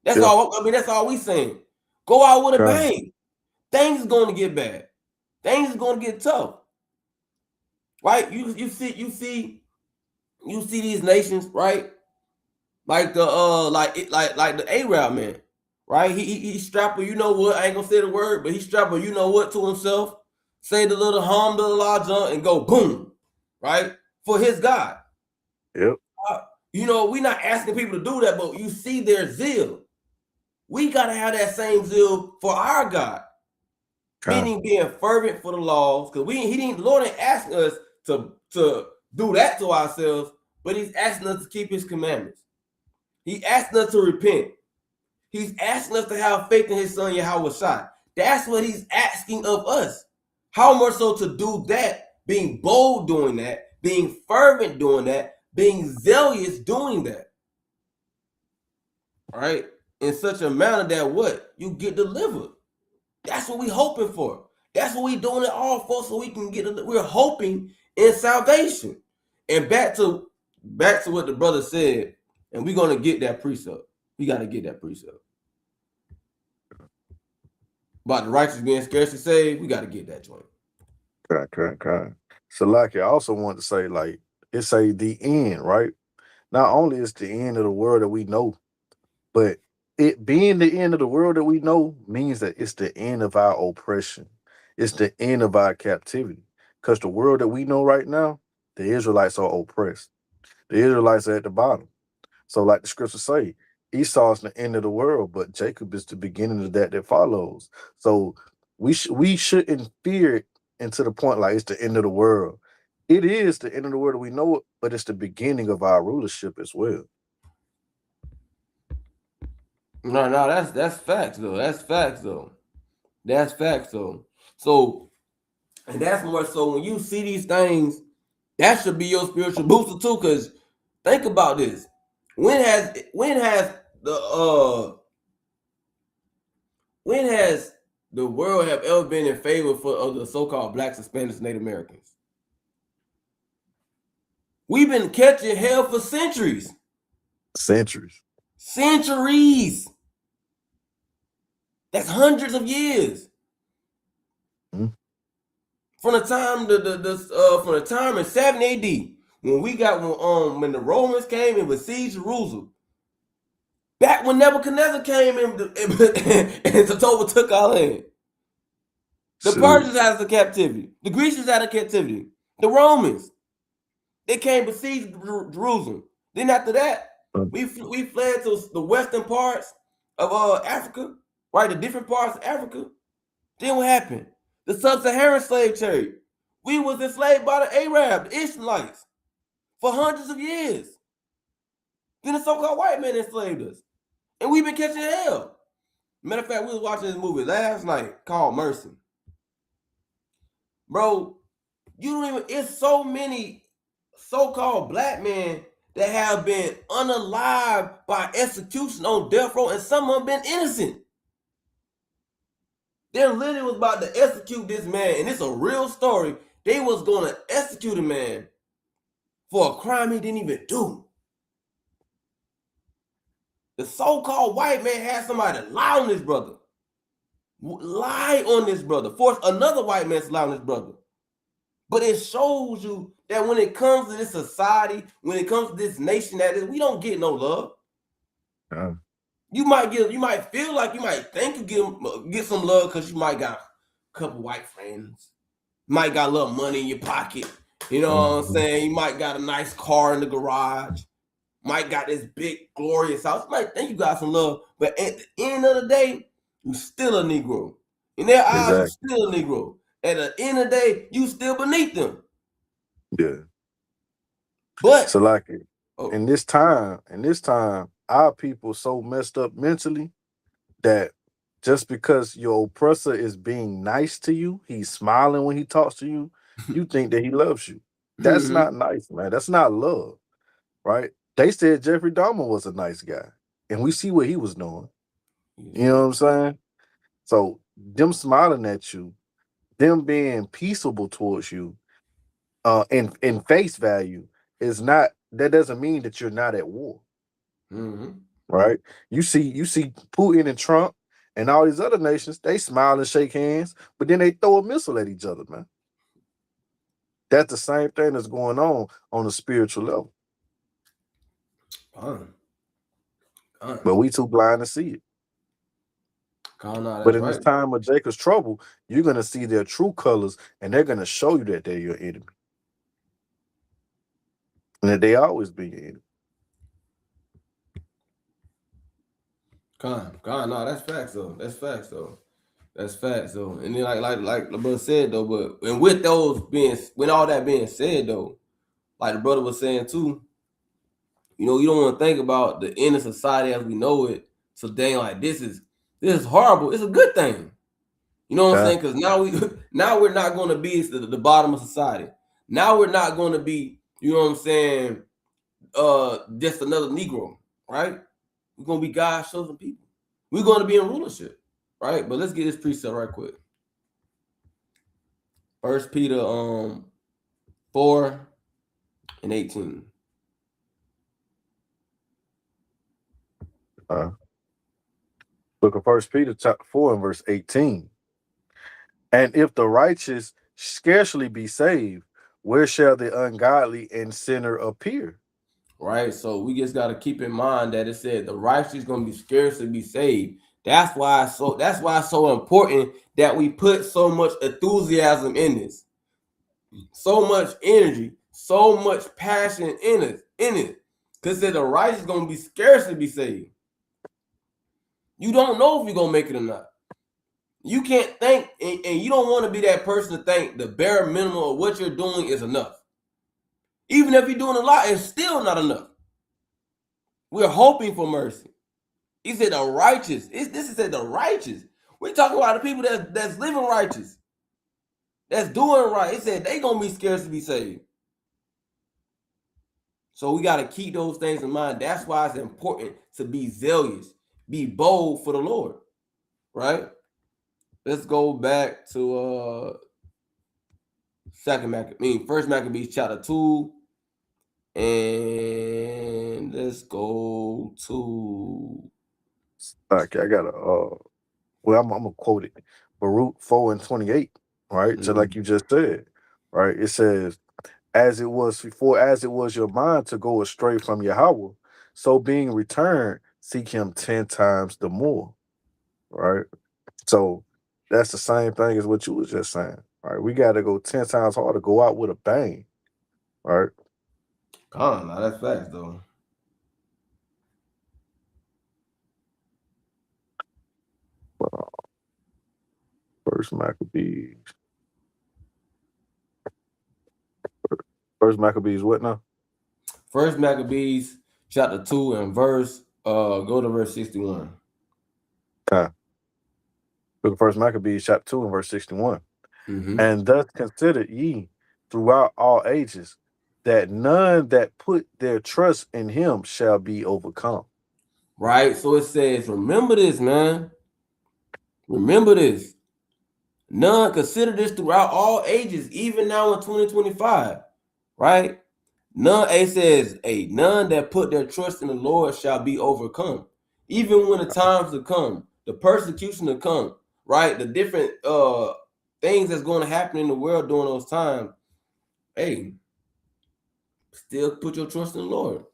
That's all. That's all we saying. Go out with a bang. Things are going to get bad. Things are going to get tough. Right? You see these nations, right? Like the like the Arab man, right? He strap a you know what, I ain't gonna say the word, but he strap a you know what to himself, say the little alhamdulillah jump and go boom, right? For his God. Yep. We're not asking people to do that, but you see their zeal. We gotta have that same zeal for our God. Meaning being fervent for the laws, because the Lord ain't asking us to do that to ourselves, but he's asking us to keep his commandments. He's asking us to repent. He's asking us to have faith in his son Yahweh Shai. That's what he's asking of us. How more so to do that, being bold doing that, being fervent doing that, being zealous doing that. All right? In such a manner that what? You get delivered. That's what we hoping for. That's what we doing it all for, so we can we're hoping in salvation. And back to what the brother said, and we're gonna get that precept. We got to get that precept. About the righteous being scarcely saved, we got to get that joint. Correct. So like I also want to say, like, it's the end, right? Not only is the end of the world that we know, but it being the end of the world that we know means that it's the end of our oppression. It's the end of our captivity. Because the world that we know right now, the Israelites are oppressed. The Israelites are at the bottom. So like the scriptures say, Esau is the end of the world, but Jacob is the beginning of that follows. So we shouldn't fear it into the point like it's the end of the world. It is the end of the world that we know it, but it's the beginning of our rulership as well. No, that's facts though. That's facts though. So, and that's more so when you see these things, that should be your spiritual booster too. Because think about this: when has the world have ever been in favor of the so-called blacks, Hispanics, Native Americans? We've been catching hell for centuries. Centuries. That's hundreds of years. Mm-hmm. From the time in 70 AD, when the Romans came and besieged Jerusalem, Back when Nebuchadnezzar came in and overtook our land. The Shoot. Persians had us in captivity. The Grecians had us in captivity. The Romans, they came besieged Jerusalem. Then after that, we fled to the western parts of Africa, right? The different parts of Africa. Then what happened? The sub-Saharan slave trade. We was enslaved by the Arab, the Ishmaelites, for hundreds of years. Then the so-called white man enslaved us. And we've been catching hell. Matter of fact, we was watching this movie last night called Mercy. Bro, you don't even, it's so many so-called black men that have been unalived by execution on death row, and some of them been innocent. They literally was about to execute this man, and it's a real story. They was going to execute a man for a crime he didn't even do. The so-called white man had somebody lie on this brother. Lie on this brother. Force another white man to lie on this brother. But it shows you that when it comes to this society, when it comes to this nation, we don't get no love. You might feel like you might think you get some love because you might got a couple white friends. You might got a little money in your pocket. You know what I'm saying? You might got a nice car in the garage. Might got this big glorious house. You might think you got some love, but at the end of the day, you still a Negro. In their eyes, you still a Negro. At the end of the day, you still beneath them. Yeah. But so like in this time, our people so messed up mentally that just because your oppressor is being nice to you, he's smiling when he talks to you, you think that he loves you. That's not nice, man. That's not love, right? They said Jeffrey Dahmer was a nice guy, and we see what he was doing. You know what I'm saying? So them smiling at you, them being peaceable towards you, in face value is not, that doesn't mean that you're not at war. Right? You see Putin and Trump and all these other nations, they smile and shake hands, but then they throw a missile at each other, man. That's the same thing that's going on a spiritual level. But we too blind to see it. But in this time of Jacob's trouble, you're going to see their true colors, and they're going to show you that they're your enemy. And that they always be your enemy. No, that's facts though. That's facts though. And then like the brother said though, but and with all that being said though, like the brother was saying too, you know, you don't want to think about the end of society as we know it. So dang, like this is horrible. It's a good thing. You know what I'm saying? Because now we're not going to be the bottom of society. Now we're not going to be, you know what I'm saying, just another Negro, right? We're going to be God's chosen people. We're going to be in rulership, right? But let's get this precept right quick. 1 Peter 4:18. Book of 1 Peter chapter 4 and verse 18. And if the righteous scarcely be saved, where shall the ungodly and sinner appear? Right. So we just got to keep in mind that it said the righteous is going to be scarcely be saved. That's why it's so important that we put so much enthusiasm in this, so much energy, so much passion in it. Because the righteous is going to be scarcely be saved. You don't know if you're going to make it or not. You can't think, and you don't want to be that person to think the bare minimum of what you're doing is enough. Even if you're doing a lot, it's still not enough. We're hoping for mercy. He said the righteous. This is said the righteous. We talking about the people that's living righteous, that's doing right. He said they gonna be scarce to be saved. So we got to keep those things in mind. That's why it's important to be zealous, be bold for the Lord, right? Let's go back to First Maccabees chapter 2, and let's go to. Okay, I got I'm gonna quote it. Baruch 4:28, right? So like you just said, right? It says, as it was your mind to go astray from Yahweh, so being returned seek him 10 times the more, right? So that's the same thing as what you was just saying. Right. We gotta go 10 times harder, go out with a bang. Right. Now that's facts though. First Maccabees. First Maccabees what now? First Maccabees chapter 2 and verse go to verse 61. Okay. Look at First Maccabees chapter 2 and verse 61. Mm-hmm. And thus consider ye throughout all ages that none that put their trust in him shall be overcome. Right? So it says, remember this, man. Remember this. None consider this throughout all ages, even now in 2025. Right? None, it says, none that put their trust in the Lord shall be overcome. Even when the times to come, the persecution to come, right? The different things that's going to happen in the world during those times. Hey, still put your trust in the Lord.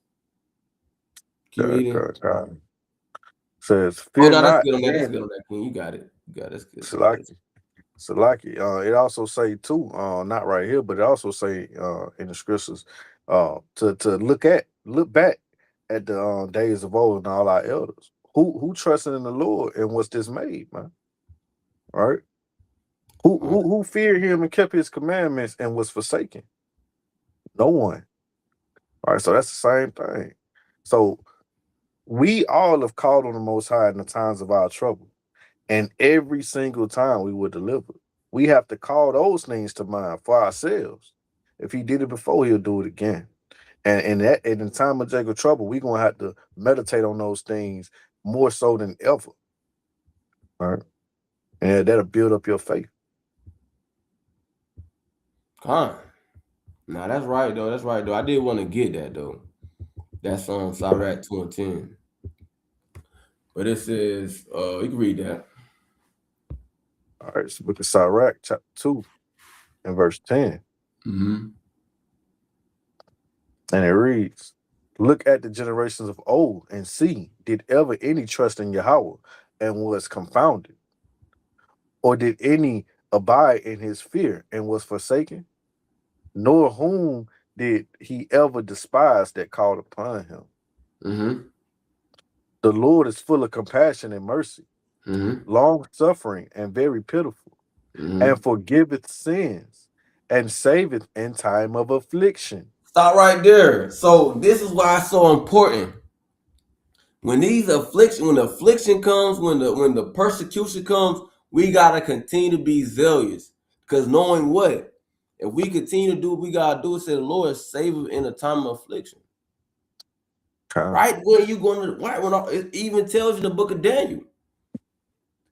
Keep God, reading. God, God. Says, Oh fear no, that's not good on that. That's then. good on that, King. You got it. You got it. That's good. That's good. Salaki. Salaki. It also say too, not right here, but it also say in the scriptures, to look back at the days of old and all our elders who trusted in the Lord and was dismayed, man. All right. Who feared him and kept his commandments and was forsaken? No one. All right, so that's the same thing. So we all have called on the Most High in the times of our trouble, and every single time we were delivered. We have to call those things to mind for ourselves. If he did it before, he'll do it again. And in the time of Jacob trouble, we're gonna have to meditate on those things more so than ever. All right. And that'll build up your faith. Con. Nah, that's right though. That's right though. I did want to get that though. That's on Sirach 2 and 10. But it says, you can read that. All right, so book of Sirach, chapter 2, and verse 10. Mm-hmm. And it reads, look at the generations of old and see, did ever any trust in Yahweh and was confounded? Or did any abide in his fear and was forsaken? Nor whom did he ever despise that called upon him? Mm-hmm. The Lord is full of compassion and mercy, Mm-hmm. long suffering and very pitiful, and Mm-hmm. forgiveth sins and saveth in time of affliction. Stop right there. So this is why it's so important. When the affliction comes, when the persecution comes, we gotta continue to be zealous. Because knowing what? If we continue to do what we gotta do, say the Lord save us in a time of affliction. Kind, Right when you going to right when it even tells you in the book of Daniel,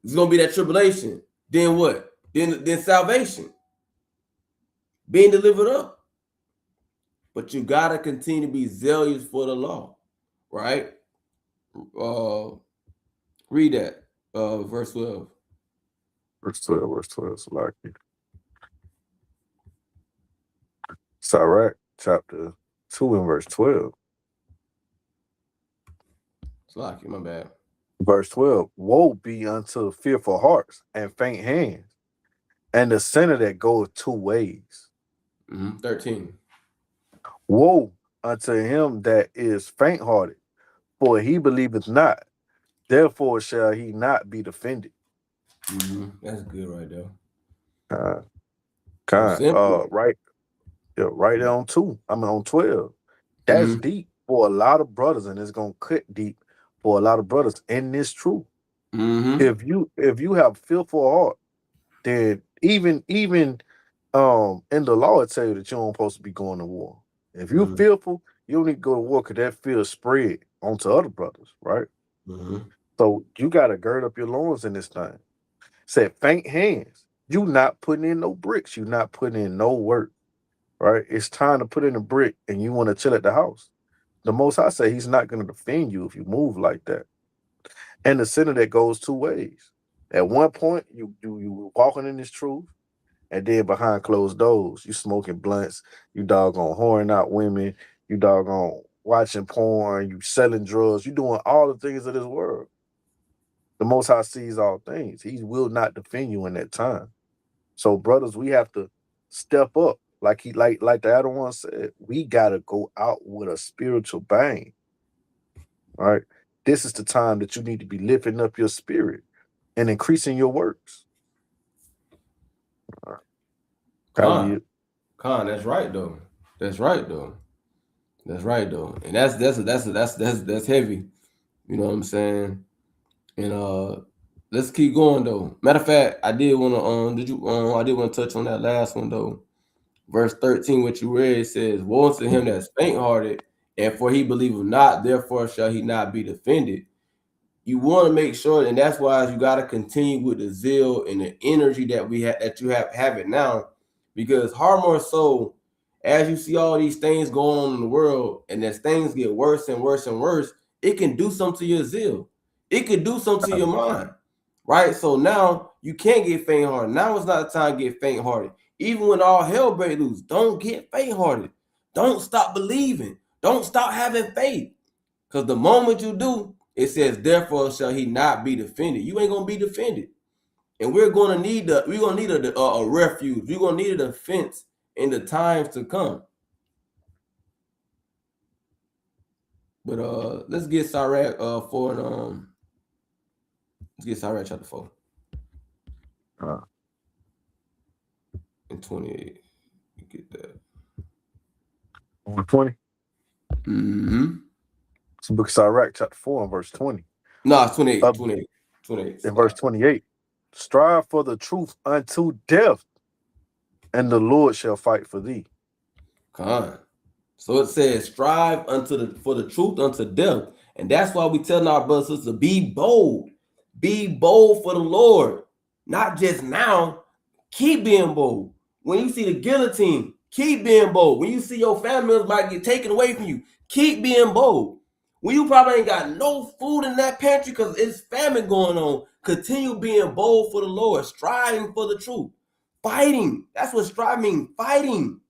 it's gonna be that tribulation. Then what? Then salvation, being delivered up. But you gotta continue to be zealous for the law, right? Uh, read that, verse 12. verse 12, so like Sirach chapter 2 and verse 12. It's like my bad. Verse 12, woe be unto fearful hearts and faint hands, and the sinner that goeth two ways. 13. Woe unto him that is faint hearted, for he believeth not, therefore shall he not be defended. That's good right there. Uh, So simple. right, yeah, right there on 2. I mean on 12. That's Mm-hmm. deep for a lot of brothers, and it's gonna cut deep for a lot of brothers in this truth. Mm-hmm. If you have fearful heart, then even in the law it tell you that you don't supposed to be going to war. If you're Mm-hmm. fearful, you don't need to go to war because that fear spread onto other brothers, right? Mm-hmm. So you gotta gird up your loins in this thing. Said faint hands. You not putting in no bricks. You not putting in no work, right? It's time to put in a brick and you want to chill at the house. The most I say he's not going to defend you if you move like that. And the sinner that goes two ways. At one point, you walking in this truth, and then behind closed doors, you smoking blunts, you doggone whoring out women, you doggone watching porn, you selling drugs, you doing all the things of this world. The Most High sees all things. He will not defend you in that time. So, brothers, we have to step up. Like the other one said, we gotta go out with a spiritual bang. All right. This is the time that you need to be lifting up your spirit and increasing your works. All right. How Con, you that's right though. That's right though. That's right though. And that's heavy. You know what I'm saying? And let's keep going though. Matter of fact, I did wanna I did want to touch on that last one though. Verse 13, what you read says, woe unto him that's faint hearted, and for he believeth not, therefore shall he not be defended. You want to make sure, and that's why you got to continue with the zeal and the energy that we have, that you have it now, because hard more so, as you see all these things going on in the world, and as things get worse and worse and worse, it can do something to your zeal. It could do something to your mind, right? So now you can't get faint hearted. Now it's not the time to get faint hearted. Even when all hell breaks loose, don't get faint hearted. Don't stop believing. Don't stop having faith. Because the moment you do, it says, therefore shall he not be defended. You ain't gonna be defended. And we're gonna need a refuge. We're gonna need a defense in the times to come. But let's get Sirach 4 and let's get Sirach chapter 4 and 28. You get that. 20? Mm-hmm. It's the book of Sirach, chapter 4, and verse 20. No, it's 28. Uh, 28. 28. in verse 28. Strive for the truth unto death, and the Lord shall fight for thee. Con. So it says, strive for the truth unto death. And that's why we tell our brothers and sisters to be bold. Be bold for the Lord. Not just now. Keep being bold. When you see the guillotine, keep being bold. When you see your family members might get taken away from you, keep being bold. When you probably ain't got no food in that pantry because it's famine going on, continue being bold for the Lord, striving for the truth. Fighting. That's what strive means. Fighting.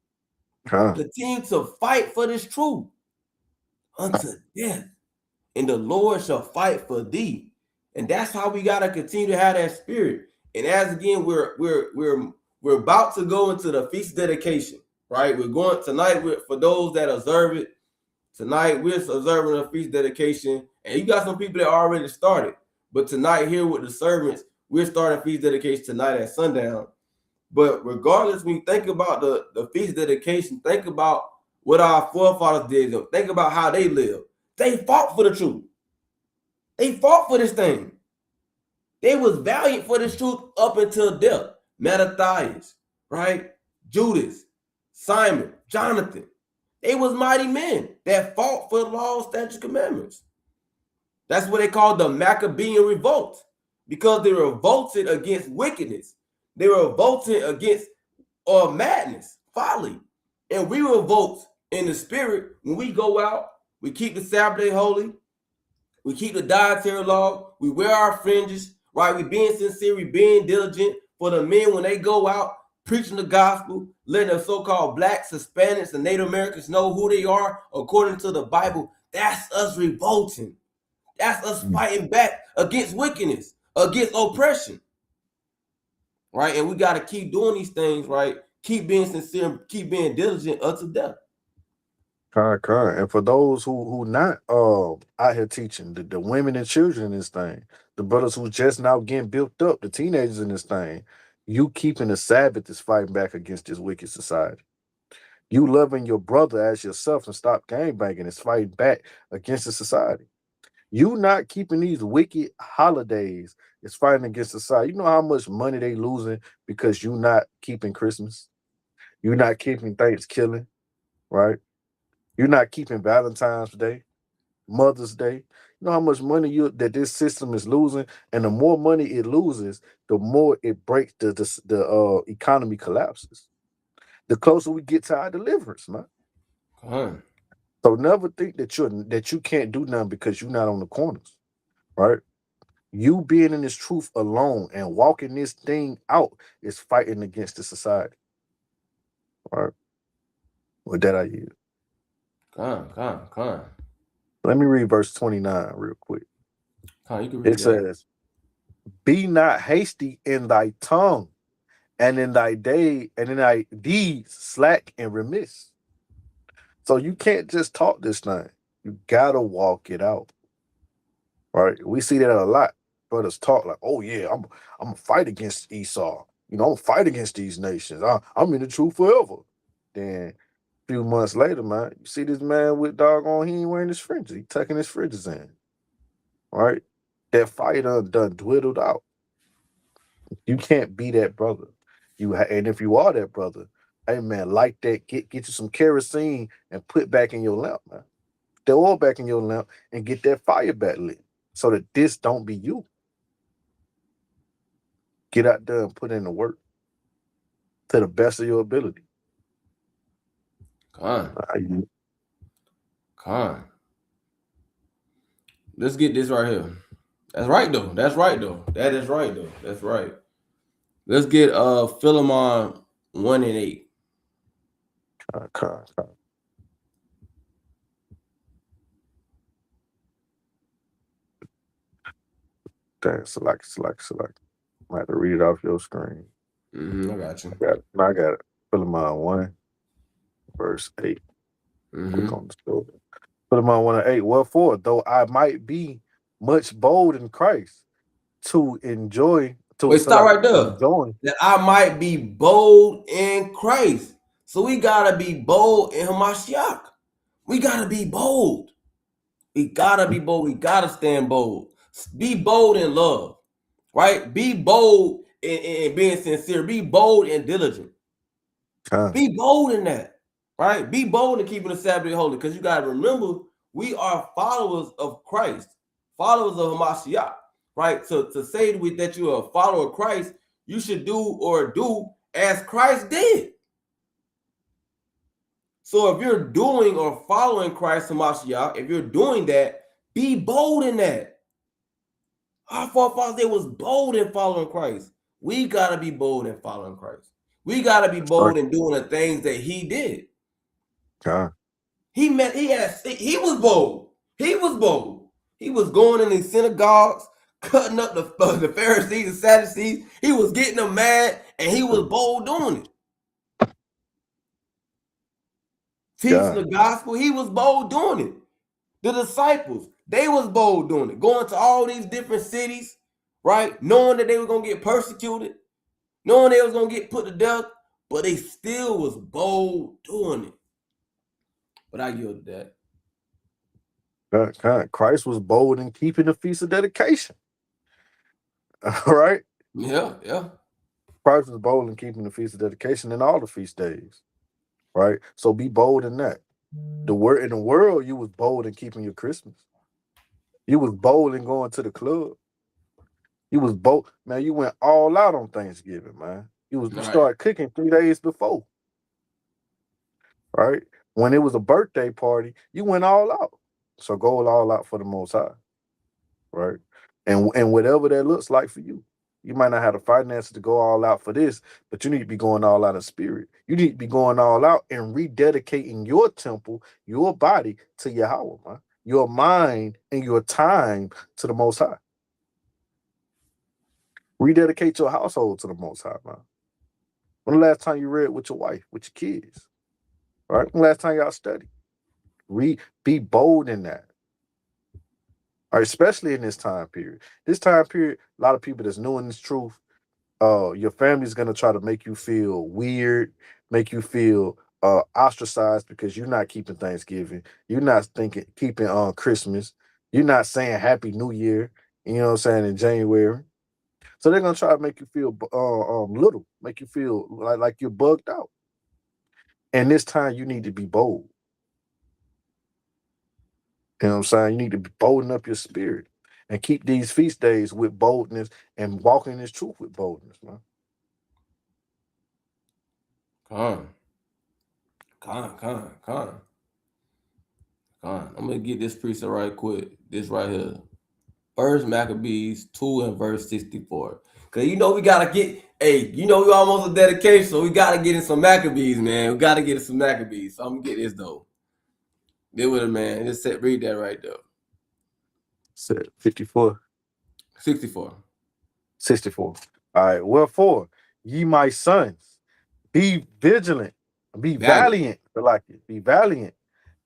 Continue to fight for this truth unto death, and the Lord shall fight for thee. And that's how we gotta continue to have that spirit. And as again, we're about to go into the feast dedication, right? We're going tonight. For those that observe it, tonight we're observing a feast dedication, and you got some people that already started. But tonight, here with the servants, we're starting feast dedication tonight at sundown. But regardless, when you think about the feast dedication, think about what our forefathers did. Think about how they lived. They fought for the truth. They fought for this thing. They was valiant for this truth up until death. Mattathias, right? Judas, Simon, Jonathan. They was mighty men that fought for the law, statutes, commandments. That's what they called the Maccabean revolt, because they revolted against wickedness. They revolted against madness, folly. And we revolt in the spirit when we go out, we keep the Sabbath day holy, we keep the dietary law, we wear our fringes, right? We being sincere, we being diligent for the men when they go out preaching the gospel, letting the so-called blacks, Hispanics, and Native Americans know who they are according to the Bible. That's us revolting. That's us fighting back against wickedness, against oppression, right? And we got to keep doing these things, right? Keep being sincere, keep being diligent unto death. And for those who not out here teaching the women and children in this thing, the brothers who just now getting built up, the teenagers in this thing, you keeping the Sabbath is fighting back against this wicked society. You loving your brother as yourself and stop gangbanging is fighting back against the society. You not keeping these wicked holidays is fighting against society. You know how much money they losing because you not keeping Christmas? You not keeping Thanksgiving, right? You're not keeping Valentine's Day, Mother's Day. You know how much money that this system is losing, and the more money it loses, the more it breaks the economy collapses. The closer we get to our deliverance, man. So never think that you can't do nothing because you're not on the corners, right? You being in this truth alone and walking this thing out is fighting against the society. All right. With that, I yield. Con. Let me read verse 29 real quick. Con, you can It read that. says, "Be not hasty in thy tongue, and in thy day, and in thy deeds slack and remiss." So you can't just talk this thing. You gotta walk it out. Right? We see that a lot. Brothers talk like, "Oh yeah, I'm gonna fight against Esau. I'm gonna fight against these nations. I'm in the truth forever." Then a few months later, man, you see this man with doggone, he ain't wearing his fringes. He tucking his fringes in. Right? That fight done dwindled out. You can't be that brother. And if you are that brother, hey man, light that, get you some kerosene and put back in your lamp, man. The oil back in your lamp and get that fire back lit so that this don't be you. Get out there and put in the work to the best of your ability. Con. I- Con. Let's get this right here. That's right though. That is right though. That's right. Let's get Philemon 1:8. I- Dang, select. I have to read it off your screen. I got you. I got it. Philemon 1, verse 8. Click on the story. Philemon 1 and 8. Wherefore, though I might be much bold in Christ to enjoy, Wait, stop right there. enjoying. That I might be bold in Christ. So we gotta be bold in Hamashiach. We gotta be bold. We gotta be bold. We gotta stand bold. Be bold in love, right? Be bold in being sincere. Be bold and diligent. Be bold in that, right? Be bold in keeping the Sabbath holy, because you gotta remember we are followers of Christ, followers of Hamashiach, right? So to say that you are a follower of Christ, you should do as Christ did. So if you're doing or following Christ Hamashiach, if you're doing that, be bold in that. Our forefathers, they was bold in following Christ. We gotta be bold in following Christ. We gotta be bold in doing the things that He did. He was bold. He was bold. He was going in these synagogues, cutting up the Pharisees and Sadducees. He was getting them mad, and he was bold doing it. Teaching the gospel, he was bold doing it. The disciples, they was bold doing it. Going to all these different cities, right? Knowing that they were going to get persecuted, knowing they was going to get put to death, but they still was bold doing it. But I yield to that. Christ was bold in keeping the feast of dedication. All right? Yeah. Christ was bold in keeping the feast of dedication and all the feast days. Right? So be bold in that. In the world, you was bold in keeping your Christmas. You was bold in going to the club. You was bold, man. You went all out on Thanksgiving, man. You started cooking 3 days before, right? When it was a birthday party, you went all out. So go all out for the Most High, right? And whatever that looks like for you. You might not have the finances to go all out for this, but you need to be going all out in spirit. You need to be going all out and rededicating your temple, your body to Yahweh, man. Your mind and your time to the Most High. Rededicate your household to the Most High, man. When the last time you read with your wife, with your kids? Right? When the last time y'all studied? Be bold in that. All right, especially in this time period. This time period, a lot of people that's new in this truth, your family's gonna try to make you feel weird, make you feel ostracized because you're not keeping Thanksgiving, you're not keeping Christmas, you're not saying Happy New Year, you know what I'm saying, in January. So they're gonna try to make you feel little, make you feel like you're bugged out. And this time you need to be bold. You know what I'm saying? You need to bolden up your spirit and keep these feast days with boldness and walking in this truth with boldness, man. Con. I'm gonna get this precept right quick. This right here. First Maccabees 2 and verse 64. Cause we gotta get, we almost a dedication, so we gotta get in some Maccabees, man. We gotta get in some Maccabees. So I'm gonna get this though. They would have, man. Just read that right there. Said 54. 64. 64. All right. Wherefore, ye my sons, be vigilant, be Valiant. valiant, like it, be valiant,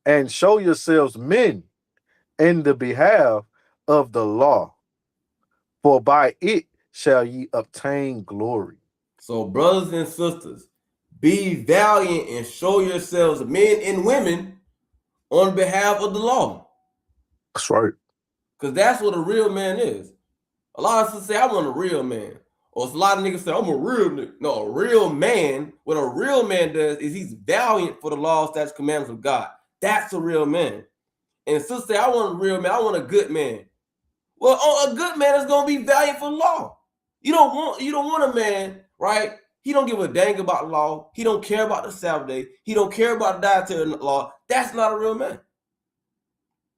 and show yourselves men in the behalf of the law, for by it shall ye obtain glory. So, brothers and sisters, be valiant and show yourselves men and women on behalf of the law. That's right. Because that's what a real man is. A lot of us say, I want a real man. Or a lot of niggas say, I'm a real nigga. No, a real man, what a real man does is he's valiant for the laws, statutes, commandments of God. That's a real man. And sisters say, I want a real man. I want a good man. Well, a good man is going to be valiant for the law. You don't want a man, right? He don't give a dang about the law. He don't care about the Sabbath day. He don't care about the dietary law. That's not a real man,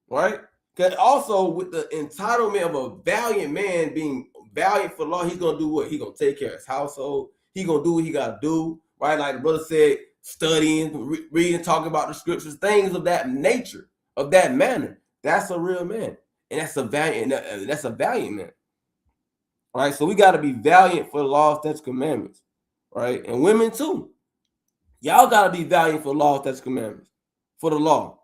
right? Because also with the entitlement of a valiant man being valiant for the law, he's gonna do what? He's gonna take care of his household. He's gonna do what he gotta do, right? Like the brother said, studying, reading, talking about the scriptures, things of that nature, of that manner. That's a real man, and that's a valiant. That's a valiant man, right? So we got to be valiant for the law, statutes, commandments, right? And women too. Y'all got to be valiant for the law, statutes, commandments, for the law.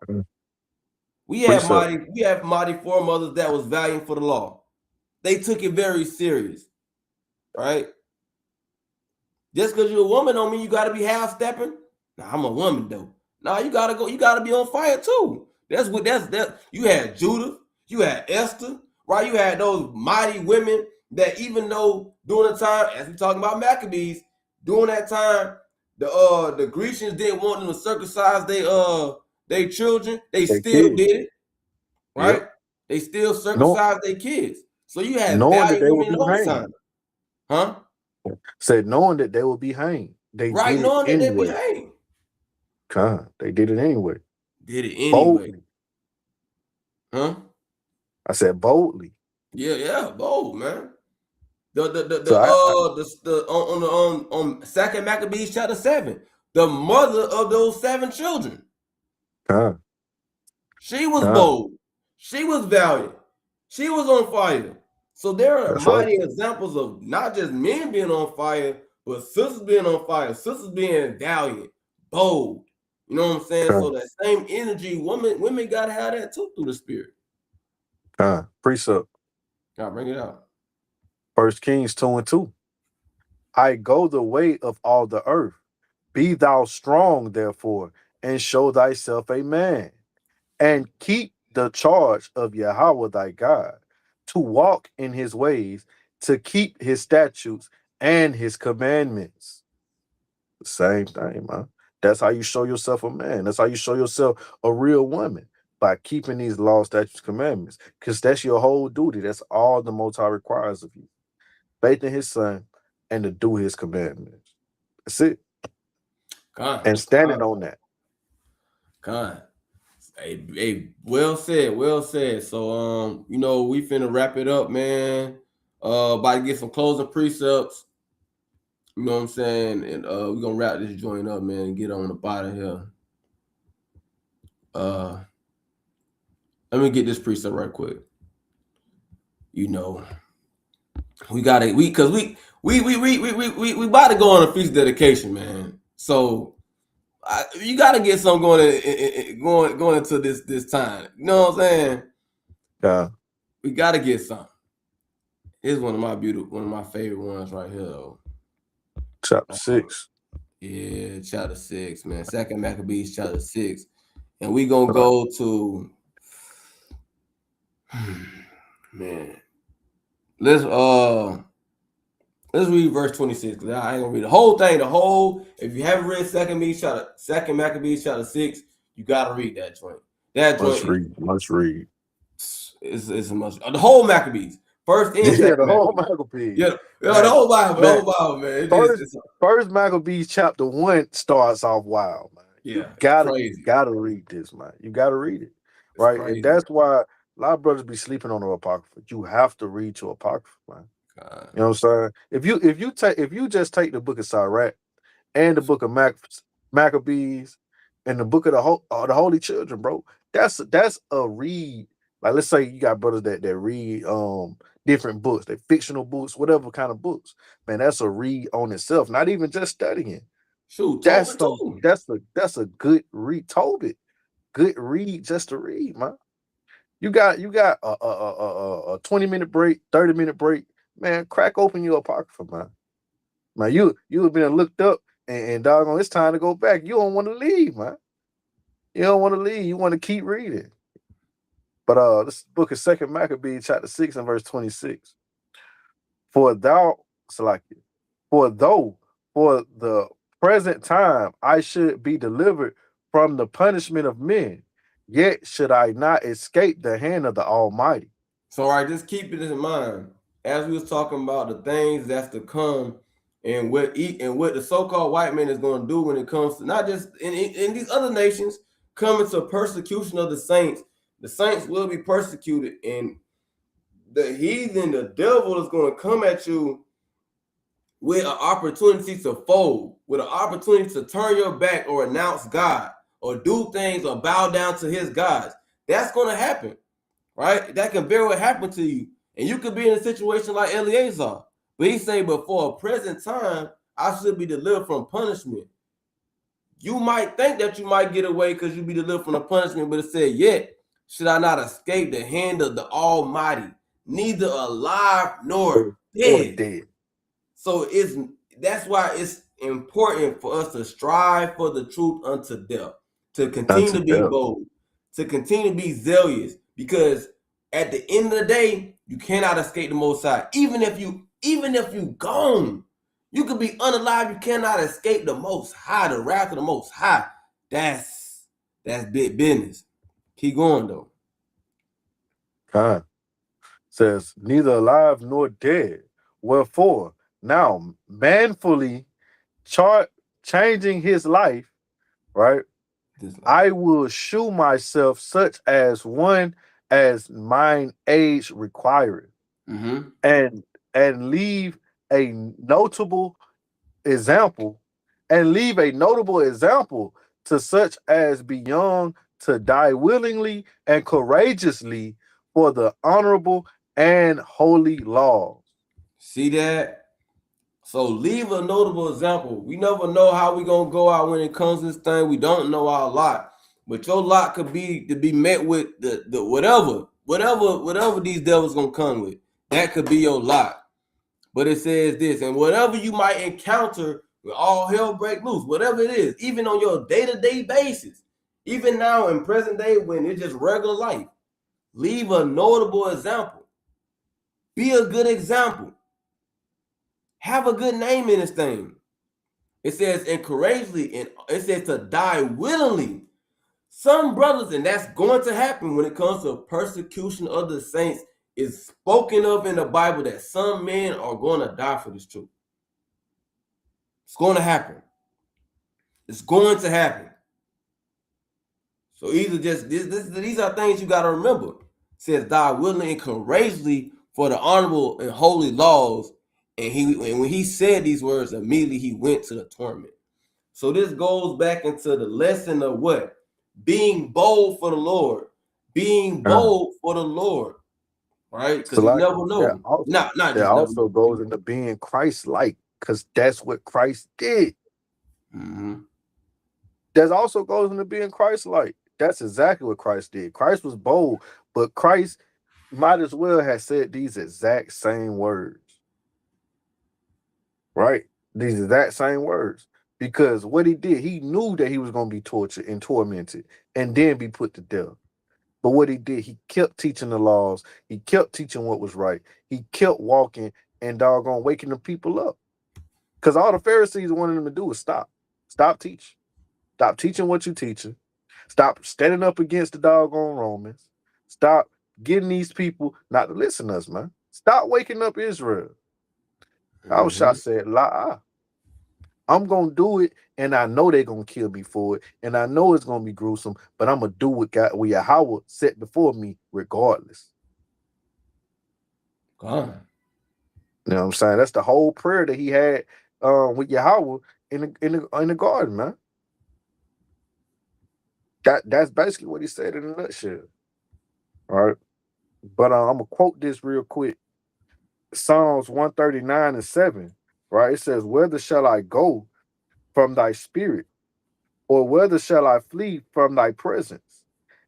We have mighty foremothers that was valiant for the law. They took it very serious, right? Just because you're a woman don't mean you got to be half stepping. Nah, I'm a woman though. Nah, you gotta go. You gotta be on fire too. That's. You had Judith, you had Esther, right? You had those mighty women that even though during the time, as we talking about Maccabees, during that time, the Grecians didn't want them to circumcise their children. They still did it, right? Yep. They still circumcised their kids. So you had valiant women in those times, huh? Said knowing that they would be hanged. They right, did knowing it that anyway. They'd be hanged. God, they did it anyway. Did it anyway. Boldly. Huh? I said boldly. Yeah, bold, man. On 2nd Maccabees chapter 7, the mother of those 7 children. She was bold. She was valiant. She was on fire. So there are mighty examples of not just men being on fire, but sisters being on fire, sisters being valiant, bold. You know what I'm saying? So that same energy, women gotta have that too through the spirit. Precept. God, bring it out. 1 Kings 2:2. I go the way of all the earth. Be thou strong, therefore, and show thyself a man, and keep the charge of Yahweh thy God, to walk in his ways, to keep his statutes and his commandments. The same thing, man. That's how you show yourself a man. That's how you show yourself a real woman, by keeping these laws, statutes, commandments, because that's your whole duty. That's all the Most High requires of you. Faith in his son and to do his commandments. That's it. God, and standing on that. God. Hey, well said, well said. So we finna wrap it up, man. About to get some closing precepts. You know what I'm saying? And we're gonna wrap this joint up, man, and get on the bottom here. Let me get this precept right quick. We about to go on a feast dedication, man. So you gotta get something going into this time. You know what I'm saying? Yeah. We gotta get something. Here's one of my favorite ones right here, though. Chapter 6. Yeah, chapter 6, man. 2nd Maccabees, chapter 6. And we gonna go to man. Let's read verse 26, because I ain't gonna read the whole thing. If you haven't read 2nd Maccabees chapter 6, you gotta read that joint. Let's read. It's a must. The whole Maccabees. First and second. The whole Maccabees. Yeah, the whole Bible, man. First Maccabees chapter 1 starts off wild, man. Yeah, you gotta read this, man. You gotta read it. Right? Crazy. And that's why a lot of brothers be sleeping on the Apocrypha. You have to read your Apocrypha, man. You know what I'm saying? If you just take the book of Sirach and the book of Maccabees and the book of the Holy Children, bro, That's a read. Like let's say you got brothers that read different books, they fictional books, whatever kind of books. Man, that's a read on itself. Not even just studying. Shoot, That's Tobin some too. that's a good read. Tobit, good read just to read, man. You got a 20-minute break, 30-minute break, man. Crack open your apocrypha, man. Man, you have been looked up and doggone, it's time to go back. You don't want to leave, man. You don't want to leave. You want to keep reading. But this book is Second Maccabees, chapter 6 and verse 26. For thou, Salakia, for though for the present time I should be delivered from the punishment of men, yet should I not escape the hand of the Almighty. So all right, just keep it in mind as we was talking about the things that's to come and what the so-called white man is going to do when it comes to not just in these other nations coming to persecution of the saints. The saints will be persecuted, and the heathen, the devil is going to come at you with an opportunity to fold, with an opportunity to turn your back or renounce God or do things or bow down to his gods. That's going to happen, right? That can very well happen to you. And you could be in a situation like Eleazar. But he say, but for a present time, I should be delivered from punishment. You might think that you might get away because you be delivered from the punishment, but it said, yet should I not escape the hand of the Almighty, neither alive nor Or dead. dead. So that's why it's important for us to strive for the truth unto death, to continue Unto to be death. bold, to continue to be zealous, because at the end of the day, you cannot escape the Most High. Even if you gone, you could be unalive. You cannot escape the Most High, the wrath of the Most High. That's big business. Keep going though. Kind says, neither alive nor dead. Wherefore, now manfully chart changing his life, right? I will shew myself such as one as mine age requireth, Mm-hmm. and leave a notable example, to such as be young to die willingly and courageously for the honorable and holy laws. See that? So leave a notable example. We never know how we gonna go out when it comes to this thing. We don't know our lot, but your lot could be to be met with the whatever these devils gonna come with. That could be your lot. But it says this, and whatever you might encounter, when all hell break loose, whatever it is, even on your day-to-day basis, even now in present day when it's just regular life, leave a notable example. Be a good example. Have a good name in this thing. It says, and courageously, and it says to die willingly. Some brothers, and that's going to happen when it comes to persecution of the saints, is spoken of in the Bible that some men are going to die for this truth. It's going to happen. It's going to happen. So either just these are things you got to remember. It says die willingly and courageously for the honorable and holy laws. And when he said these words, immediately he went to the torment. So this goes back into the lesson of what? Being bold for the Lord. Being bold for the Lord. Right? So Because you like never know. Not that just never also know. goes into being Christ-like, because that's what Christ did. Mm-hmm. That also goes into being Christ-like. That's exactly what Christ did. Christ was bold, but Christ might as well have said these exact same words, right? These exact same words. Because what he did, he knew that he was going to be tortured and tormented and then be put to death. But what he did, he kept teaching the laws. He kept teaching what was right. He kept walking and doggone waking the people up. Because all the Pharisees wanted him to do was stop. Stop teaching. Stop teaching what you're teaching. Stop standing up against the doggone Romans. Stop getting these people not to listen to us, man. Stop waking up Israel. Mm-hmm. Shot said, La, I'm gonna do it, and I know they're gonna kill me for it, and I know it's gonna be gruesome, but I'm gonna do what Yahweh set before me regardless. God. You know what I'm saying? That's the whole prayer that he had with Yahweh in the garden, man. That's basically what he said in a nutshell. All right. But I'm gonna quote this real quick. Psalms 139:7. Right? It says, "Whither shall I go from thy spirit? Or whither shall I flee from thy presence?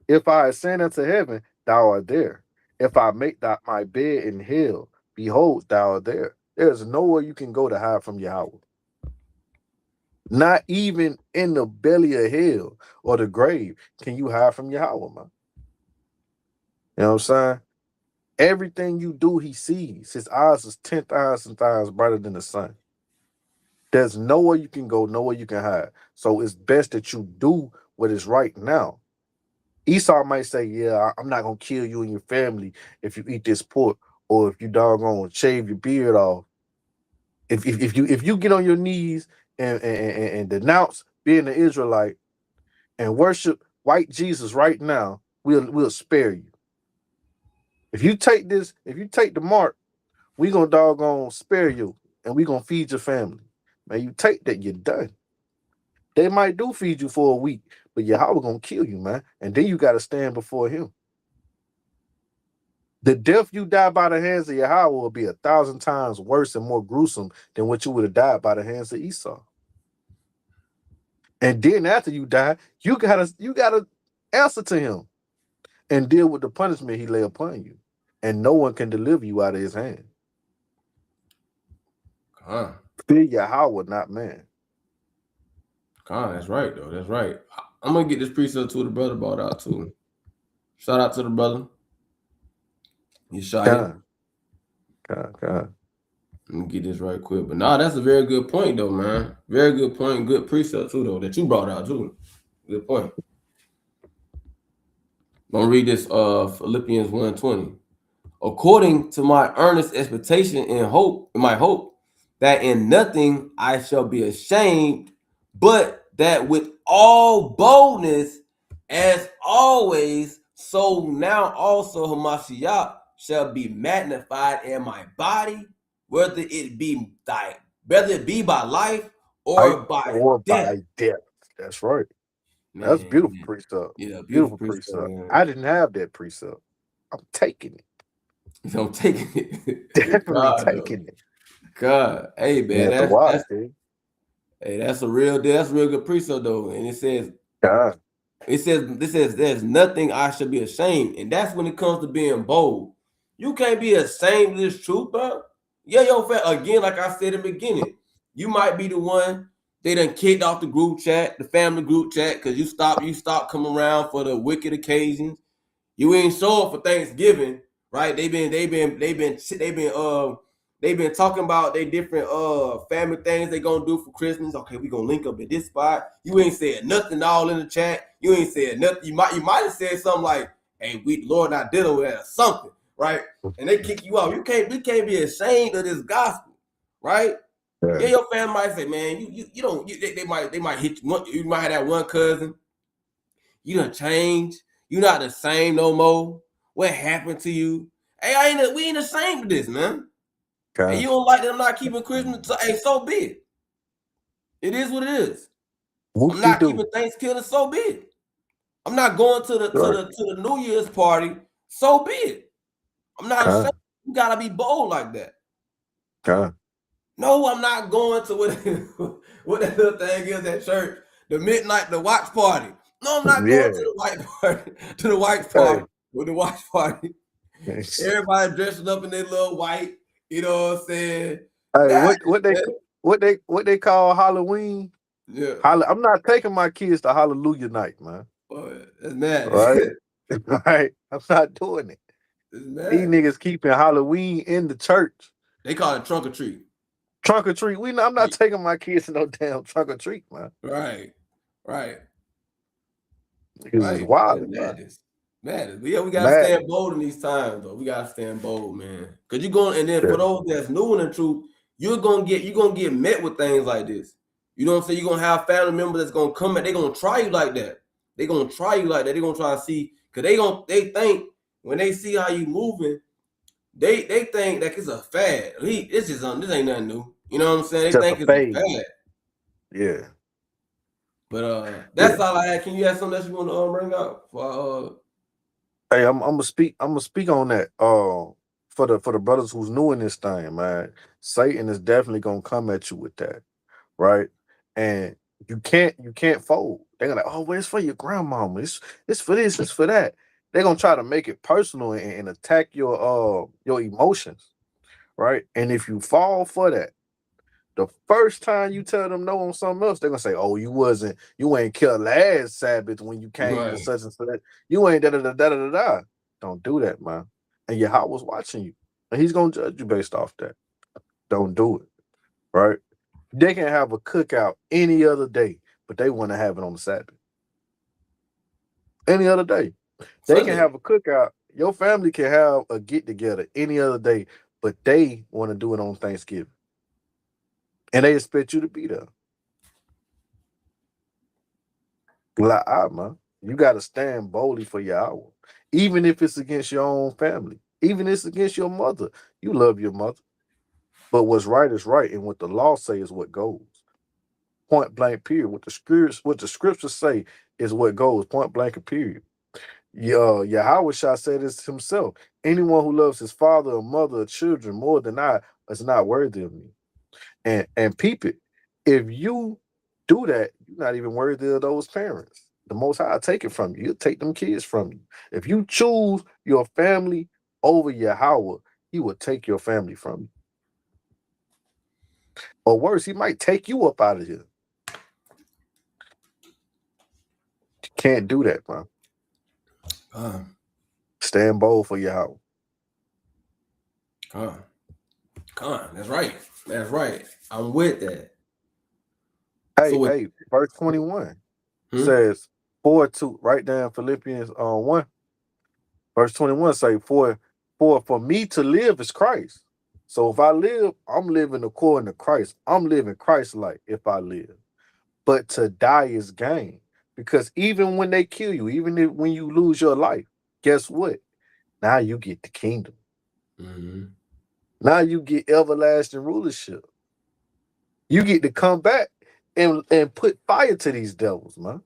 If I ascend into heaven, thou art there. If I make my bed in hell, behold, thou art there." There's nowhere you can go to hide from Yahweh. Not even in the belly of hell or the grave can you hide from Yahweh, man. You know what I'm saying? Everything you do, he sees. His eyes is 10,000 times brighter than the sun. There's nowhere you can go, nowhere you can hide. So it's best that you do what is right now. Esau might say, "Yeah, I'm not gonna kill you and your family if you eat this pork, or if you doggone shave your beard off. If you get on your knees and denounce being an Israelite and worship white Jesus right now, we'll spare you. If you take the mark, we gonna doggone spare you and we gonna feed your family. Man, you take that, you're done. They might do feed you for a week, but Yahweh gonna kill you, man. And then you gotta stand before him. The death you die by the hands of Yahweh will be 1,000 times worse and more gruesome than what you would have died by the hands of Esau. And then after you die, you gotta answer to him and deal with the punishment he lay upon you. And no one can deliver you out of his hand. Con, Fear Yahweh, not man. that's right though. That's right. I'm gonna get this precept to the brother brought out too. Shout out to the brother. Yeshaya. God, God. Let me get this right quick. But nah, that's a very good point though, man. Very good point. Good precept too though that you brought out too. Good point. I'm gonna read this Philippians 1:20. According to my earnest expectation and hope, my hope, that in nothing I shall be ashamed, but that with all boldness, as always, so now also Hamashiach shall be magnified in my body, whether it be by life Right? or by Or death. by death. That's right. That's Man, beautiful precept. yeah, beautiful Beautiful precept, precept. man. I didn't have that precept. I'm taking it. So I'm taking it. Definitely God, though. taking it. God, hey man, Yeah, the water, that's King. hey, that's a real good precept though. And God, it says there's nothing I should be ashamed. And that's when it comes to being bold. You can't be ashamed of this truth, bro. Yeah, again, like I said in the beginning, you might be the one they done kicked off the group chat, the family group chat, because you stopped coming around for the wicked occasions. You ain't show up for Thanksgiving, right? They've been talking about they different family things they gonna do for Christmas. Okay, we gonna link up at this spot. You ain't said nothing all in the chat. You ain't said nothing. You might have said something like, "Hey, we Lord not dealing with that or something," right? And they kick you out. We can't be ashamed of this gospel, right? yeah, Yeah, your family might say, "Man, you don't." They might hit you. You might have that one cousin. You done changed. You not the same no more. What happened to you? Hey, we ain't the same with this, man. Hey, God. you don't like them not keeping Christmas? Hey, so be it. It is what it is. I'm Whoop de not doo. keeping Thanksgiving, so be it. I'm not going to the to Right. the to the New Year's party, so be it. I'm not ashamed. God, You gotta be bold like that. God. No, I'm not going to what that little thing is at church, the watch party. No, I'm not going to Yeah. the white party, to the white Hey. party, with the watch party. Everybody dressing up in their little white, you know what I'm saying? Hey, That, what they call Halloween? yeah, I'm not taking my kids to Hallelujah night, man. boy, that's mad. Right? Right? I'm not doing it. It's These mad. niggas keeping Halloween in the church. They call it trunk or treat. Trunk or treat. I'm not taking my kids to no damn trunk or treat, man. Right, right, Niggas is right. That's wild, man. madness. Madness. But yeah, we gotta stand Madness. bold in these times, though. We gotta stand bold, man. Cause you're going, and then Yeah. for those that's new in the truth, you're gonna get met with things like this. You know what I'm saying? You're gonna have family members that's gonna come and they're gonna try you like that. They're gonna try you like that. They're gonna try to see, cause they think when they see how you moving, they think that it's a fad. This ain't nothing new. You know what I'm saying? They Just a think it's a phase. fad. Yeah. But Yeah. that's all I had. Can you have something else you want to bring up for Hey, I'm gonna speak on that. For the brothers who's new in this thing, man. Satan is definitely gonna come at you with that, right? And you can't fold. They're gonna like, oh, well, it's for your grandmama. It's for this. It's for that. They're gonna try to make it personal and attack your emotions, right? And if you fall for that, the first time you tell them no on something else, they're gonna say, "Oh, you ain't killed last Sabbath when you came to right? such and such. You ain't da da da da da da." Don't do that, man. And Yahweh was watching you, and He's gonna judge you based off that. Don't do it, right? They can have a cookout any other day, but they want to have it on the Sabbath. Any other day, they can Sunday. have a cookout. Your family can have a get together any other day, but they want to do it on Thanksgiving, and they expect you to be there. Like, man, you got to stand boldly for your hour, even if it's against your own family, even if it's against your mother. You love your mother, but what's right is right, and what the law say is what goes. Point blank. Period. What the scriptures say is what goes. Point blank. And period. Yahweh Shah said this himself. Anyone who loves his father or mother or children more than I is not worthy of me. And peep it. If you do that, you're not even worthy of those parents. The Most High will take it from you. He'll take them kids from you. If you choose your family over Yahweh, He will take your family from you. Or worse, He might take you up out of here. You can't do that, man. Come, Stand bold for Yahweh. come, come. That's right. That's right. I'm with that. So Hey, with hey, verse 21 hmm? says, for write down Philippians 1. Verse 21 say, for me to live is Christ. So if I live, I'm living according to Christ. I'm living Christ-like if I live. But to die is gain. Because even when they kill you, even when you lose your life, guess what? Now you get the kingdom. Mm-hmm. Now you get everlasting rulership. You get to come back and put fire to these devils, man.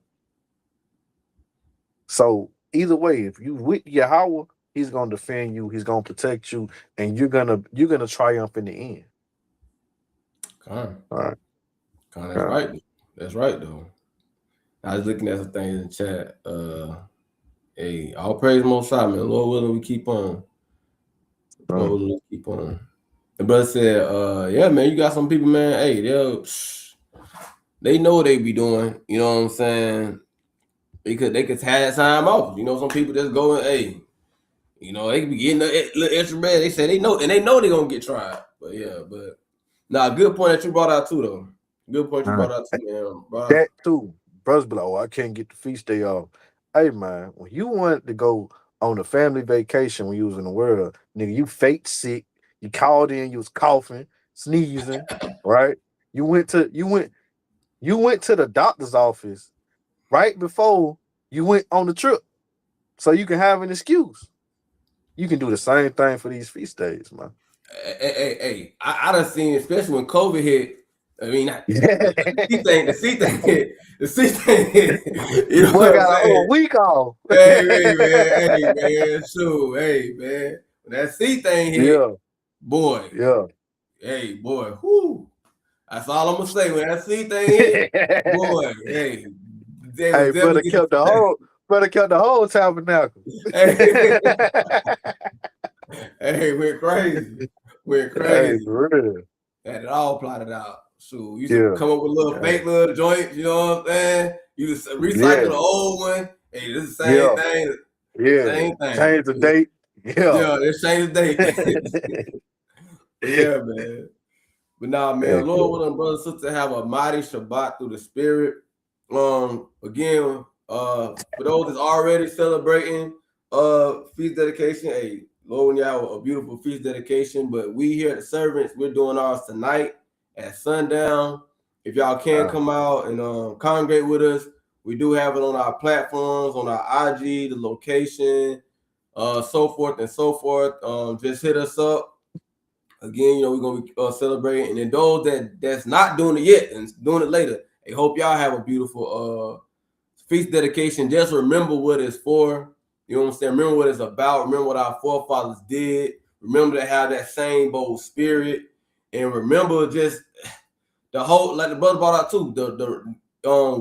So either way, if you with Yahweh, He's gonna defend you, He's gonna protect you, and you're gonna triumph in the end. Come, All right. come. That's All right. right. That's right though. I was looking at some things in the chat. Hey, all praise Most High, man. Lord willing, we keep on. Lord willing, we keep on. The brother said, yeah, man, you got some people, man. Hey, they know what they be doing. You know what I'm saying? They could have time off. You know, some people just go and hey, you know, they could be getting a little extra bread. They say they know, and they know they're gonna get tried. But yeah, but nah, good point that you brought out too, though. Good point you All right. brought out too, man. Brought out, That too, brothers be like, oh, I can't get the feast day off. Hey man, when you wanted to go on a family vacation when you was in the world, nigga, you fake sick. You called in, you was coughing, sneezing, right? You went to the doctor's office right before you went on the trip, so you can have an excuse. You can do the same thing for these feast days, man. hey, I done seen, especially when COVID hit. I mean, Yeah. the C thing hit, the C thing hit. You know Boy what I'm got a saying? whole week off. Hey, man, shoot, hey, man. When that C thing hit, Yeah, boy, yeah. hey, boy, whoo. That's all I'm gonna say. When that C thing hit, boy, hey, they was Hey, definitely brother getting kept the whole tabernacle. hey, hey, went Hey, crazy. for real. Had it all plotted out. So you used to Yeah. come up with little Yeah. fake little joints, you know what I'm saying? You just recycle Yeah. the old one. Hey, this is the same Yeah. thing, Yeah. same thing. Change the date. Yeah. Yeah, it's same date. But yeah, man. But nah, man, Heck Lord yeah. willing, brother, sister, have a mighty Shabbat through the Spirit. Again, for those that's already celebrating feast dedication, hey, Lord, when you have a beautiful feast dedication. But we here at the Servants, we're doing ours tonight at sundown. If y'all can Uh, come out and congregate with us, we do have it on our platforms, on our IG, the location, so forth and so forth. Just hit us up. Again, you know, we're gonna be celebrating, and then those that's not doing it yet and doing it later, I hope y'all have a beautiful feast dedication. Just remember what it's for. You know what I'm saying? Remember what it's about. Remember what our forefathers did. Remember to have that same bold spirit. And remember just the whole, like the brother brought out too,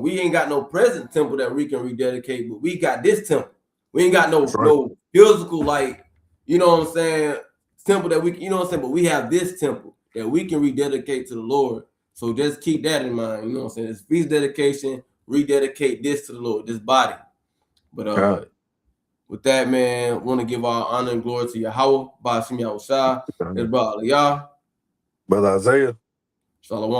we ain't got no present temple that we can rededicate, but we got this temple. We ain't got That's right. no physical, like, you know what I'm saying, temple that we, you know what I'm saying, but we have this temple that we can rededicate to the Lord. So just keep that in mind. You know what I'm saying? It's feast dedication, rededicate this to the Lord, this body. But with that, man, want to give our honor and glory to Yahweh, Ba'ashem Yahushua, his brother Yah, Brother Isaiah. Shalom.